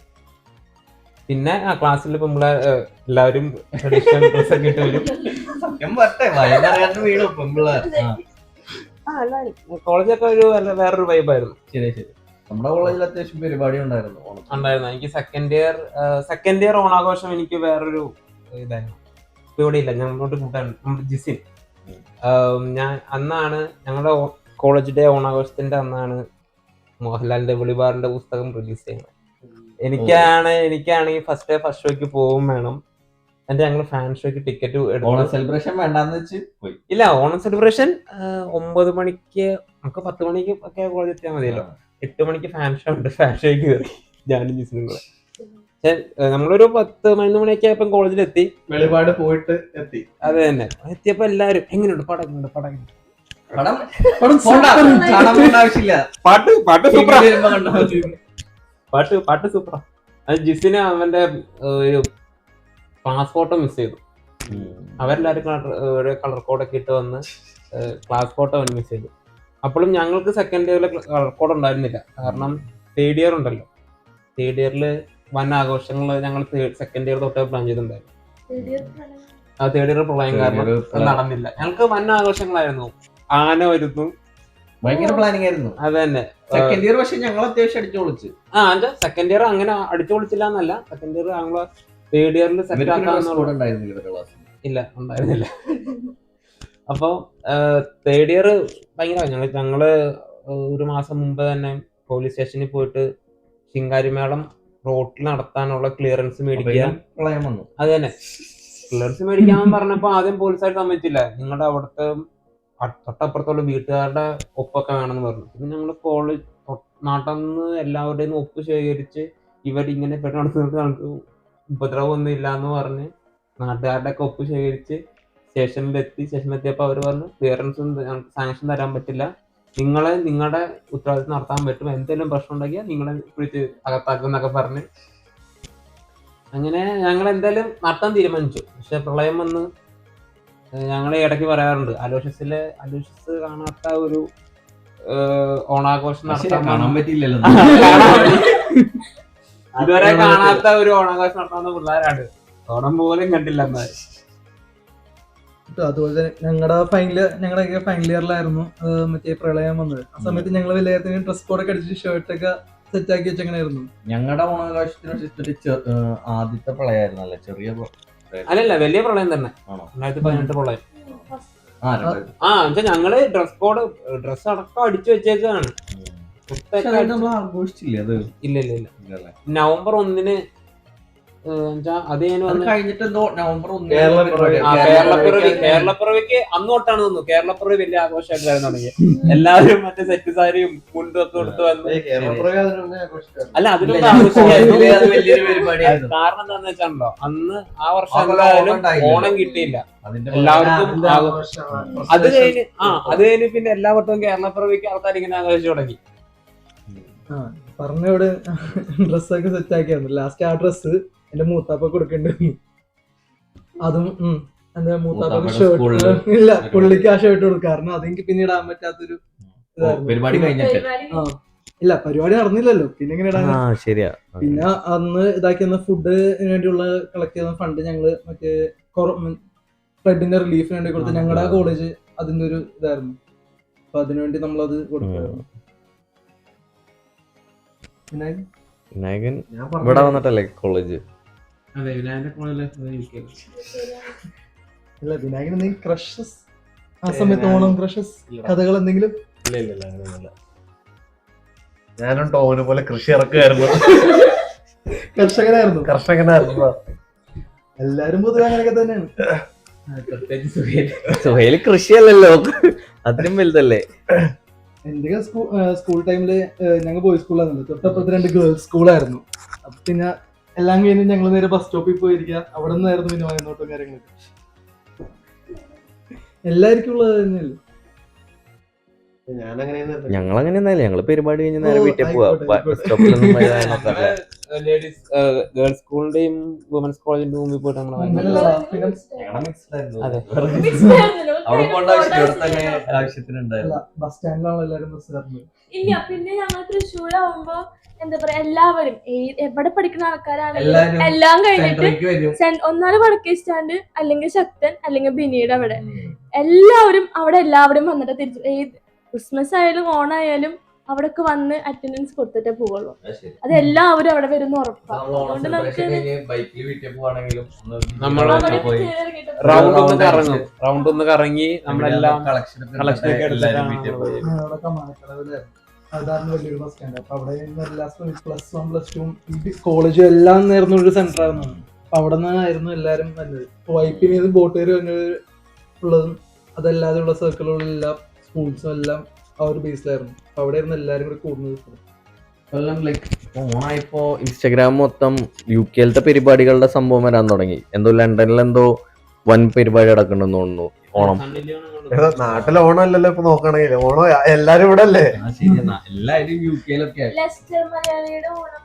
പിന്നെ ആ ക്ലാസ്സിൽ ഇപ്പൊ നമ്മളെ എല്ലാവരും ട്രഡീഷണൽ ഡ്രസ് ഒക്കെ ഇട്ട് വരും. കോളേജൊക്കെ ഒരു വേറൊരു വൈബായിരുന്നു. ശരി ശരി. നമ്മുടെ കോളേജിൽ അത്യാവശ്യം പരിപാടി ഉണ്ടായിരുന്നു. എനിക്ക് സെക്കൻഡ് ഇയർ ഓണാഘോഷം എനിക്ക് വേറൊരു ഇതായിരുന്നു. ഇപ്പൊ ഇവിടെ ഇല്ല, ഞങ്ങളോട് കൂട്ടാണ് നമ്മുടെ ജിസിൻ. അന്നാണ് ഞങ്ങളുടെ കോളേജ് ഡേ ഓണാഘോഷത്തിന്റെ അന്നാണ് മോഹൻലാലിന്റെ വെളിപാറിന്റെ പുസ്തകം റിലീസ് ചെയ്യുന്നത്. എനിക്കാണെങ്കിൽ ഫസ്റ്റ് ഷോയ്ക്ക് പോകും വേണം. എന്റെ ഞങ്ങൾ ഫാൻ ഷോയ്ക്ക് ടിക്കറ്റ് ഓണം സെലിബ്രേഷൻ വേണ്ടാന്ന് വെച്ച് പോയി. ഇല്ല, ഓണം സെലിബ്രേഷൻ 9 മണിക്ക്, നമുക്ക് 10 മണിക്ക് ഒക്കെ കോളേജ് എത്തിയാൽ മതിയല്ലോ. 8 മണിക്ക് ഫാൻ ഷോ ഉണ്ട്. ഫാൻ ഷോയ്ക്ക് കയറി ഞാനും ജിസിനും കൂടെ. നമ്മളൊരു 10-11 മണിയൊക്കെ ആയപ്പം കോളേജിലെത്തി. വെളിപാട് പോയിട്ട് എത്തി. അത് തന്നെ എത്തിയപ്പോ എല്ലാരും എങ്ങനെയുണ്ട് പടം ആവശ്യമില്ല. പാട്ട് സൂപ്പറാ. അത് ജിസിന് അവന്റെ ഒരു പാസ്പോർട്ട് മിസ് ചെയ്തു. അവരെല്ലാരും ഒരു കളർ കോഡൊക്കെ ഇട്ട് വന്ന് ക്ലാസ് ഫോട്ടോ അവൻ മിസ് ചെയ്തു. അപ്പോഴും ഞങ്ങൾക്ക് സെക്കൻഡ് ഇയറിൽ കളർ കോഡ് ഉണ്ടായിരുന്നില്ല. കാരണം തേർഡ് ഇയർ ഉണ്ടല്ലോ. തേർഡ് ഇയറിൽ വൻ ആഘോഷങ്ങൾ ഞങ്ങൾ സെക്കൻഡ് ഇയർ തൊട്ടേ പ്ലാൻ ചെയ്തിട്ടുണ്ടായിരുന്നു. തേർഡ് ഇയർ പ്രളയം കാരണം നടന്നില്ല. ഞങ്ങൾക്ക് വൻ ആഘോഷങ്ങളായിരുന്നു. ആന വരുന്നു, ഭയങ്കര പ്ലാനിങ് ആയിരുന്നു. അത് തന്നെ. സെക്കൻഡ് ഇയർ പക്ഷെ ഞങ്ങൾ അത്യാവശ്യം അടിച്ചു പൊളിച്ച്. സെക്കൻഡ് ഇയർ അങ്ങനെ അടിച്ചു പൊളിച്ചില്ല എന്നല്ല, സെക്കൻഡ് ഇയർ ഞങ്ങള് തേർഡ് ഇയറിൽ സെറ്റ് ആക്കാന്ന് ഇല്ല ഉണ്ടായിരുന്നില്ല. അപ്പൊ തേർഡ് ഇയർ ഭയങ്കര ഞങ്ങള് ഒരു മാസം മുമ്പ് തന്നെ പോലീസ് സ്റ്റേഷനിൽ പോയിട്ട് ശിങ്കാരിമേളം റോട്ടിൽ നടത്താനുള്ള ക്ലിയറൻസ് മേടിക്കുക. അത് തന്നെ ക്ലിയറൻസ് മേടിക്കാൻ പറഞ്ഞപ്പോ ആദ്യം പോലീസുകാർ സമ്മതിച്ചില്ല. നിങ്ങളുടെ അവിടുത്തെ തൊട്ടപ്പുറത്തുള്ള വീട്ടുകാരുടെ ഒപ്പൊക്കെ വേണമെന്ന് പറഞ്ഞു. പിന്നെ ഞങ്ങള് കോളേജ് നാട്ടിൽ നിന്ന് എല്ലാവരുടെയും ഒപ്പ് ശേഖരിച്ച് ഇവരിങ്ങനെ പെട്ടെന്ന് നടത്തുന്നത് നമുക്ക് ഉപദ്രവമൊന്നും ഇല്ല എന്ന് പറഞ്ഞ് നാട്ടുകാരുടെ ഒക്കെ ഒപ്പ് ശേഖരിച്ച് സ്റ്റേഷനിലെത്തിയപ്പോൾ അവർ പറഞ്ഞു ക്ലിയറൻസ് ഞങ്ങൾക്ക് സാങ്ഷൻ തരാൻ പറ്റില്ല, നിങ്ങളുടെ ഉത്തരവാദിത്വം നടത്താൻ പറ്റും, എന്തെങ്കിലും പ്രശ്നം ഉണ്ടെങ്കിൽ നിങ്ങളെ വിളിച്ച് അകത്താക്കും എന്നൊക്കെ പറഞ്ഞ് അങ്ങനെ ഞങ്ങൾ എന്തായാലും നടത്താൻ തീരുമാനിച്ചു. പക്ഷെ പ്രളയം വന്ന് ഞങ്ങൾ ഇടയ്ക്ക് പറയാറുണ്ട് അലോഷ്യസ് കാണാത്ത ഒരു ഓണാഘോഷം കാണാൻ പറ്റില്ലല്ലോ. ഇതുവരെ കാണാത്ത ഒരു ഓണാഘോഷം നടത്താവുന്ന പിള്ളേരാണ്. ഓണം പോലും കണ്ടില്ല എന്നാല്. അതുപോലെ തന്നെ ഞങ്ങളുടെ ഫൈനൽ ഇയറിലായിരുന്നു മറ്റേ പ്രളയം വന്നത്. ആ സമയത്ത് ഞങ്ങൾ വലിയ ഡ്രസ് കോഡൊക്കെ അടിച്ചിട്ട് ഷർട്ടൊക്കെ സെറ്റ് ആക്കി വെച്ചങ്ങനായിരുന്നു. ഞങ്ങളുടെ ഓണാഘോഷത്തിന് ആദ്യത്തെ പ്രളയമായിരുന്നല്ലേ? ചെറിയ അല്ലല്ല, വലിയ പ്രളയം തന്നെ. 2018 പ്രളയം. ഞങ്ങള് ഡ്രസ് അടക്കം അടിച്ചു വെച്ചേക്കാണ്. ആഘോഷിച്ചില്ലേ അത്? ഇല്ല. നവംബർ 1 അത് കേരളപ്പിറവിക്ക് അന്നോട്ടാണ് തോന്നുന്നു. കേരളപ്പിറവി വലിയ ആഘോഷമായിട്ടായിരുന്നു തുടങ്ങി. എല്ലാവരും മറ്റേ സെറ്റ് സാരിയും മുണ്ടും ഒക്കെ കൊടുത്ത് വന്ന്. അല്ല, അതിലൊന്നും ആഘോഷമായിരുന്നു. കാരണം എന്താന്ന് വെച്ചാണല്ലോ, അന്ന് ആ വർഷം എന്തായാലും ഓണം കിട്ടിയില്ല എല്ലാവർക്കും. അത് കഴിഞ്ഞ് പിന്നെ എല്ലാ വട്ടവും കേരളപ്പിറവിക്ക് ആൾക്കാർ ഇങ്ങനെ ആഘോഷിച്ചു തുടങ്ങി. പറഞ്ഞവിടെ ഡ്രസ്സൊക്കെ സെറ്റ് ആക്കിയായിരുന്നു. ലാസ്റ്റ് ആ ഡ്രസ്സ് എന്റെ മൂത്താപ്പ കൊടുക്കേണ്ടി. അതും എന്താ മൂത്താപ്പ ഷർട്ട് ഇല്ല, പുള്ളിക്ക് ആ ഷർട്ട് കൊടുക്കും. കാരണം അതെനിക്ക് പിന്നീട് ഇടാൻ പറ്റാത്തൊരു പരിപാടി കഴിഞ്ഞിട്ട്. ഇല്ല, പരിപാടി നടന്നില്ലല്ലോ, പിന്നെ എങ്ങനെ ഇടാൻ. ശരിയാ. പിന്നെ അന്ന് ഇതാക്കിയ ഫുഡിന് വേണ്ടിയുള്ള കളക്ട് ചെയ്യുന്ന ഫണ്ട് ഞങ്ങള് മറ്റേ ഫ്ലഡിന്റെ റിലീഫിന് വേണ്ടി കൊടുത്ത് ഞങ്ങളുടെ കോളേജ് അതിന്റെ ഒരു ഇതായിരുന്നു. അപ്പൊ അതിനുവേണ്ടി നമ്മളത് കൊടുക്കുമായിരുന്നു. വിനായകൻ ഇവിടെ വന്നിട്ടല്ലേ കോളേജ്? അതെ, വിനായകന്റെ കോളേജില് ഇല്ല, വിനായകൻ എന്തെങ്കിലും ക്രഷസ് ആ സമയത്ത് ഓണം ക്രഷസ് കഥകൾ എന്തെങ്കിലും? ഇല്ല. ഞാനും ടോവിനെ പോലെ കൃഷി ഇറക്കുമായിരുന്നു. കർഷകനായിരുന്നു. എല്ലാരും പൊതുവെ അങ്ങനെയൊക്കെ തന്നെയാണ്. സുഹേല് കൃഷിയല്ലല്ലോ, അതിനും വലുതല്ലേ. എന്റെ സ്കൂൾ ടൈമില് ഞങ്ങൾ ബോയ്സ് സ്കൂളായിരുന്നല്ലോ, തൊട്ടപ്പുറത്ത് 2 ഗേൾസ് സ്കൂളായിരുന്നു. അപ്പൊ പിന്നെ എല്ലാം കഴിഞ്ഞ് ഞങ്ങൾ നേരെ ബസ് സ്റ്റോപ്പിൽ പോയിരിക്കുക. അവിടെ നിന്നായിരുന്നു പിന്നെ വയനോട്ടും കാര്യങ്ങളൊക്കെ. എല്ലാവർക്കും ഉള്ളത് തന്നെയല്ലേ. ഞങ്ങളങ്ങനെയൊന്നല്ല, ഞങ്ങള് പരിപാടി കഴിഞ്ഞ് നേരെ വീട്ടിൽ പോവാ. ബസ് സ്റ്റോപ്പിലൊന്നും ലേഡീസ് ഗേൾസ് സ്കൂളിന്റെയും വുമൻസ് കോളേജിന്റെ മുമ്പിൽ പോയിട്ട് അവിടെ പോകേണ്ട ആവശ്യത്തിനുണ്ടായിരുന്നു. ബസ് സ്റ്റാൻഡിലാണ് എല്ലാവരും ബസ് കയറുന്നത്. ഇല്ല, പിന്നെ ഞങ്ങൾ തൃശ്ശൂരാകുമ്പോ എന്താ പറയാ, എല്ലാവരും എവിടെ പഠിക്കുന്ന ആൾക്കാരാണെങ്കിലും എല്ലാം കഴിഞ്ഞിട്ട് ഒന്നാല് വടക്കേ സ്റ്റാൻഡ് അല്ലെങ്കിൽ ശക്തൻ അല്ലെങ്കിൽ ബിനിയുടെ അവിടെ എല്ലാവരും വന്നിട്ട് തിരിച്ചു. ക്രിസ്മസ് ആയാലും ഓണായാലും അവിടൊക്കെ വന്ന് അറ്റൻഡൻസ് കൊടുത്തിട്ടേ പോവുള്ളൂ. അത് എല്ലാവരും അവിടെ വരുന്ന ഉറപ്പാണ്. അതുകൊണ്ട് നമുക്ക് റൗണ്ട് ഒന്ന് കറങ്ങി നമ്മളെല്ലാം കളക്ഷൻ ഒക്കെ എടുത്തിട്ടാണ് അവിടെയൊക്കെ മണക്കടവിലായിരുന്നു. അതാണ് വലിയൊരു ബസ് സ്റ്റാൻഡ്. അപ്പൊ അവിടെ നിന്ന് എല്ലാ +1 +2 കോളേജും എല്ലാം നേർന്ന ഒരു സെന്റർ ആയിരുന്നു. അപ്പൊ അവിടെ നിന്നായിരുന്നു എല്ലാരും വന്നത്. വൈപ്പിന് ബോട്ടുകാർ ഉള്ളതും അതല്ലാതെ ഉള്ള സർക്കിളുകളെല്ലാം സ്കൂൾസും എല്ലാം ആ ഒരു ബേസിലായിരുന്നു. അപ്പൊ അവിടെ ആയിരുന്നു എല്ലാരും കൂടി കൂടുന്നത്. ലൈക്ക് ഓണായിപ്പോ ഇൻസ്റ്റാഗ്രാം മൊത്തം UK പരിപാടികളുടെ സംഭവം വരാൻ തുടങ്ങി. എന്തോ ലണ്ടനിൽ എന്തോ വൻ പരിപാടി നടക്കണമെന്ന് തോന്നുന്നു ഓണം. നാട്ടിലെ ഓണം അല്ലല്ലോ ഇപ്പൊ നോക്കണെങ്കിൽ, ഓണം എല്ലാരും ഇവിടെ അല്ലേ. എല്ലാരും UK ലെസ്റ്റർ മലയാളിയുടെ ഓണം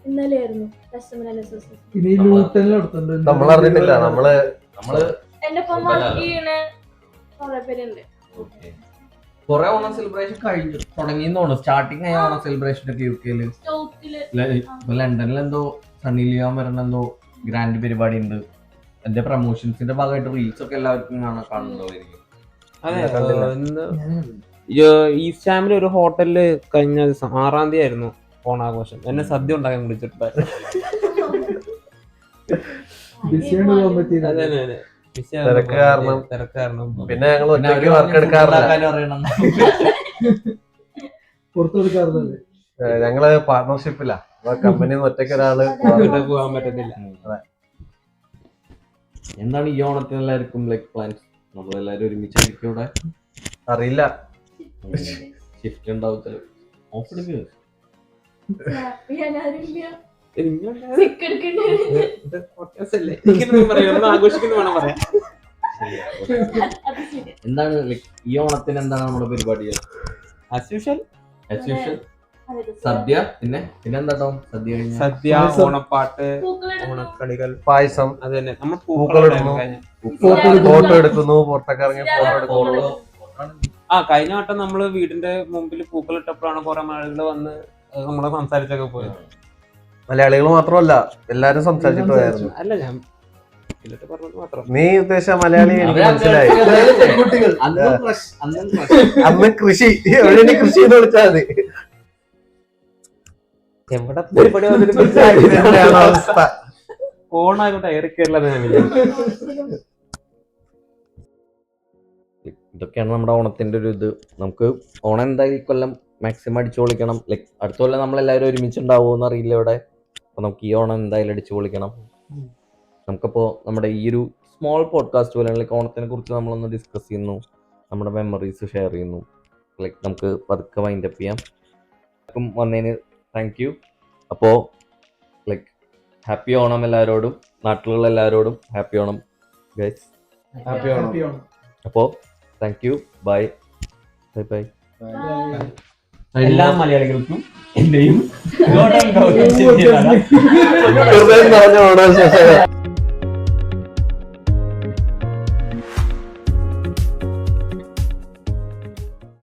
ഇന്നലെയായിരുന്നു ലെസ്റ്റർ മലയാളി അസോസിയേഷൻ. പിന്നെ ഈ ലൂട്ടനിൽ നടത്തുന്നുണ്ട്. നമ്മൾ അറിഞ്ഞിട്ടില്ല. നമ്മള് എന്റെ ഒപ്പം വർക്ക് ചെയ്യണ കുറെ പേരുണ്ട്. കൊറേ ഓണം സെലിബ്രേഷൻ കഴിഞ്ഞു തുടങ്ങിയെന്ന് തോന്നുന്നു. സ്റ്റാർട്ടിങ് ആയ ഓണം സെലിബ്രേഷൻ ഒക്കെ UK ലണ്ടനിൽ എന്തോ സണ്ണി ലിയോൺ വരണ എന്തോ ഗ്രാൻഡ് പരിപാടി ഉണ്ട്. എന്റെ പ്രൊമോഷൻസിന്റെ ഭാഗമായിട്ട് റീൽസ് ഒക്കെ എല്ലാവർക്കും കാണുന്നുണ്ടായിരിക്കും. ഈസ്റ്റ് ഹാമിൽ ഒരു ഹോട്ടലില് കഴിഞ്ഞ ദിവസം 6-ാം തീയതി ആയിരുന്നു ഓണാഘോഷം. എന്നെ സദ്യ ഉണ്ടാക്കാൻ വിളിച്ചിട്ടുണ്ടായിരുന്നു. തിരക്ക് കാരണം പിന്നെ ഞങ്ങൾ ഒറ്റയ്ക്ക് വർക്ക് എടുക്കാറില്ല. പുറത്തു കൊടുക്കാറില്ലല്ലേ? ഞങ്ങള് പാർട്ണർഷിപ്പിലാ. കമ്പനിന്ന് ഒറ്റയ്ക്ക് ഒരാള് പോകാൻ പറ്റത്തില്ല. എന്താണ് ഈ ഓണത്തിന് എല്ലാവർക്കും ലൈക്ക് പ്ലാൻസ്? നമ്മളെല്ലാരും ഒരുമിച്ചായിരിക്കും ഇവിടെ. അറിയില്ല. ഷിഫ്റ്റ് ഉണ്ടാവും. ഓഫ് എടുക്കുക. എന്താണ് ലൈക്ക് ഈ ഓണത്തിന് എന്താണ് നമ്മുടെ പരിപാടികൾ? സദ്യ, പിന്നെന്താട്ടോ സദ്യ, ഓണപ്പാട്ട്, ഓണക്കളികൾ, പായസം, അത് തന്നെ. നമ്മൾ ഫോട്ടോ എടുക്കുന്നു, പുറത്തേക്കിറങ്ങി ഫോട്ടോ എടുക്കുന്നു. കഴിഞ്ഞ വട്ടം നമ്മള് വീടിന്റെ മുമ്പിൽ പൂക്കൾ ഇട്ടപ്പോഴാണ് കുറെ ആളുകൾ വന്ന് നമ്മളെ സംസാരിച്ചൊക്കെ പോയത്. മലയാളികൾ മാത്രമല്ല, എല്ലാരും സംസാരിച്ചിട്ട് പോയായിരുന്നു. അല്ല, ഞാൻ പറഞ്ഞത് മാത്രം. നീ ഉദ്ദേശിച്ച മലയാളി എനിക്ക് മനസ്സിലായി. അന്ന് കൃഷി എവിടെ കൃഷി എന്ന് വിളിച്ചാൽ മതി. എവിടെ പരിപാടി അവസ്ഥ. ഓണായിക്കോട്ടെ ഏറി കേരള. ഇതൊക്കെയാണ് നമ്മുടെ ഓണത്തിന്റെ ഒരു ഇത്. നമുക്ക് ഓണം എന്തായാലും കൊല്ലം മാക്സിമം അടിച്ചു പൊളിക്കണം. ലൈക്ക് അടുത്ത കൊല്ലം നമ്മളെല്ലാവരും ഒരുമിച്ചുണ്ടാവുമെന്ന് അറിയില്ല ഇവിടെ. അപ്പൊ നമുക്ക് ഈ ഓണം എന്തായാലും അടിച്ചു പൊളിക്കണം. നമുക്കപ്പോൾ നമ്മുടെ ഈ ഒരു സ്മോൾ പോഡ്കാസ്റ്റ് പോലെ ലൈക്ക് ഓണത്തിനെ കുറിച്ച് നമ്മളൊന്ന് ഡിസ്കസ് ചെയ്യുന്നു, നമ്മുടെ മെമ്മറീസ് ഷെയർ ചെയ്യുന്നു. ലൈക്ക് നമുക്ക് പതുക്കെ വൈൻഡപ്പ് ചെയ്യാം. വന്നതിന് താങ്ക് യു. അപ്പോൾ ലൈക്ക് ഹാപ്പി ഓണം എല്ലാവരോടും, നാട്ടിലുള്ള എല്ലാവരോടും happy Onam guys. Happy Onam. അപ്പോൾ thank you. Bye bye bye. എല്ലാ മലയാളികൾക്കും എന്റെയും ഓണം.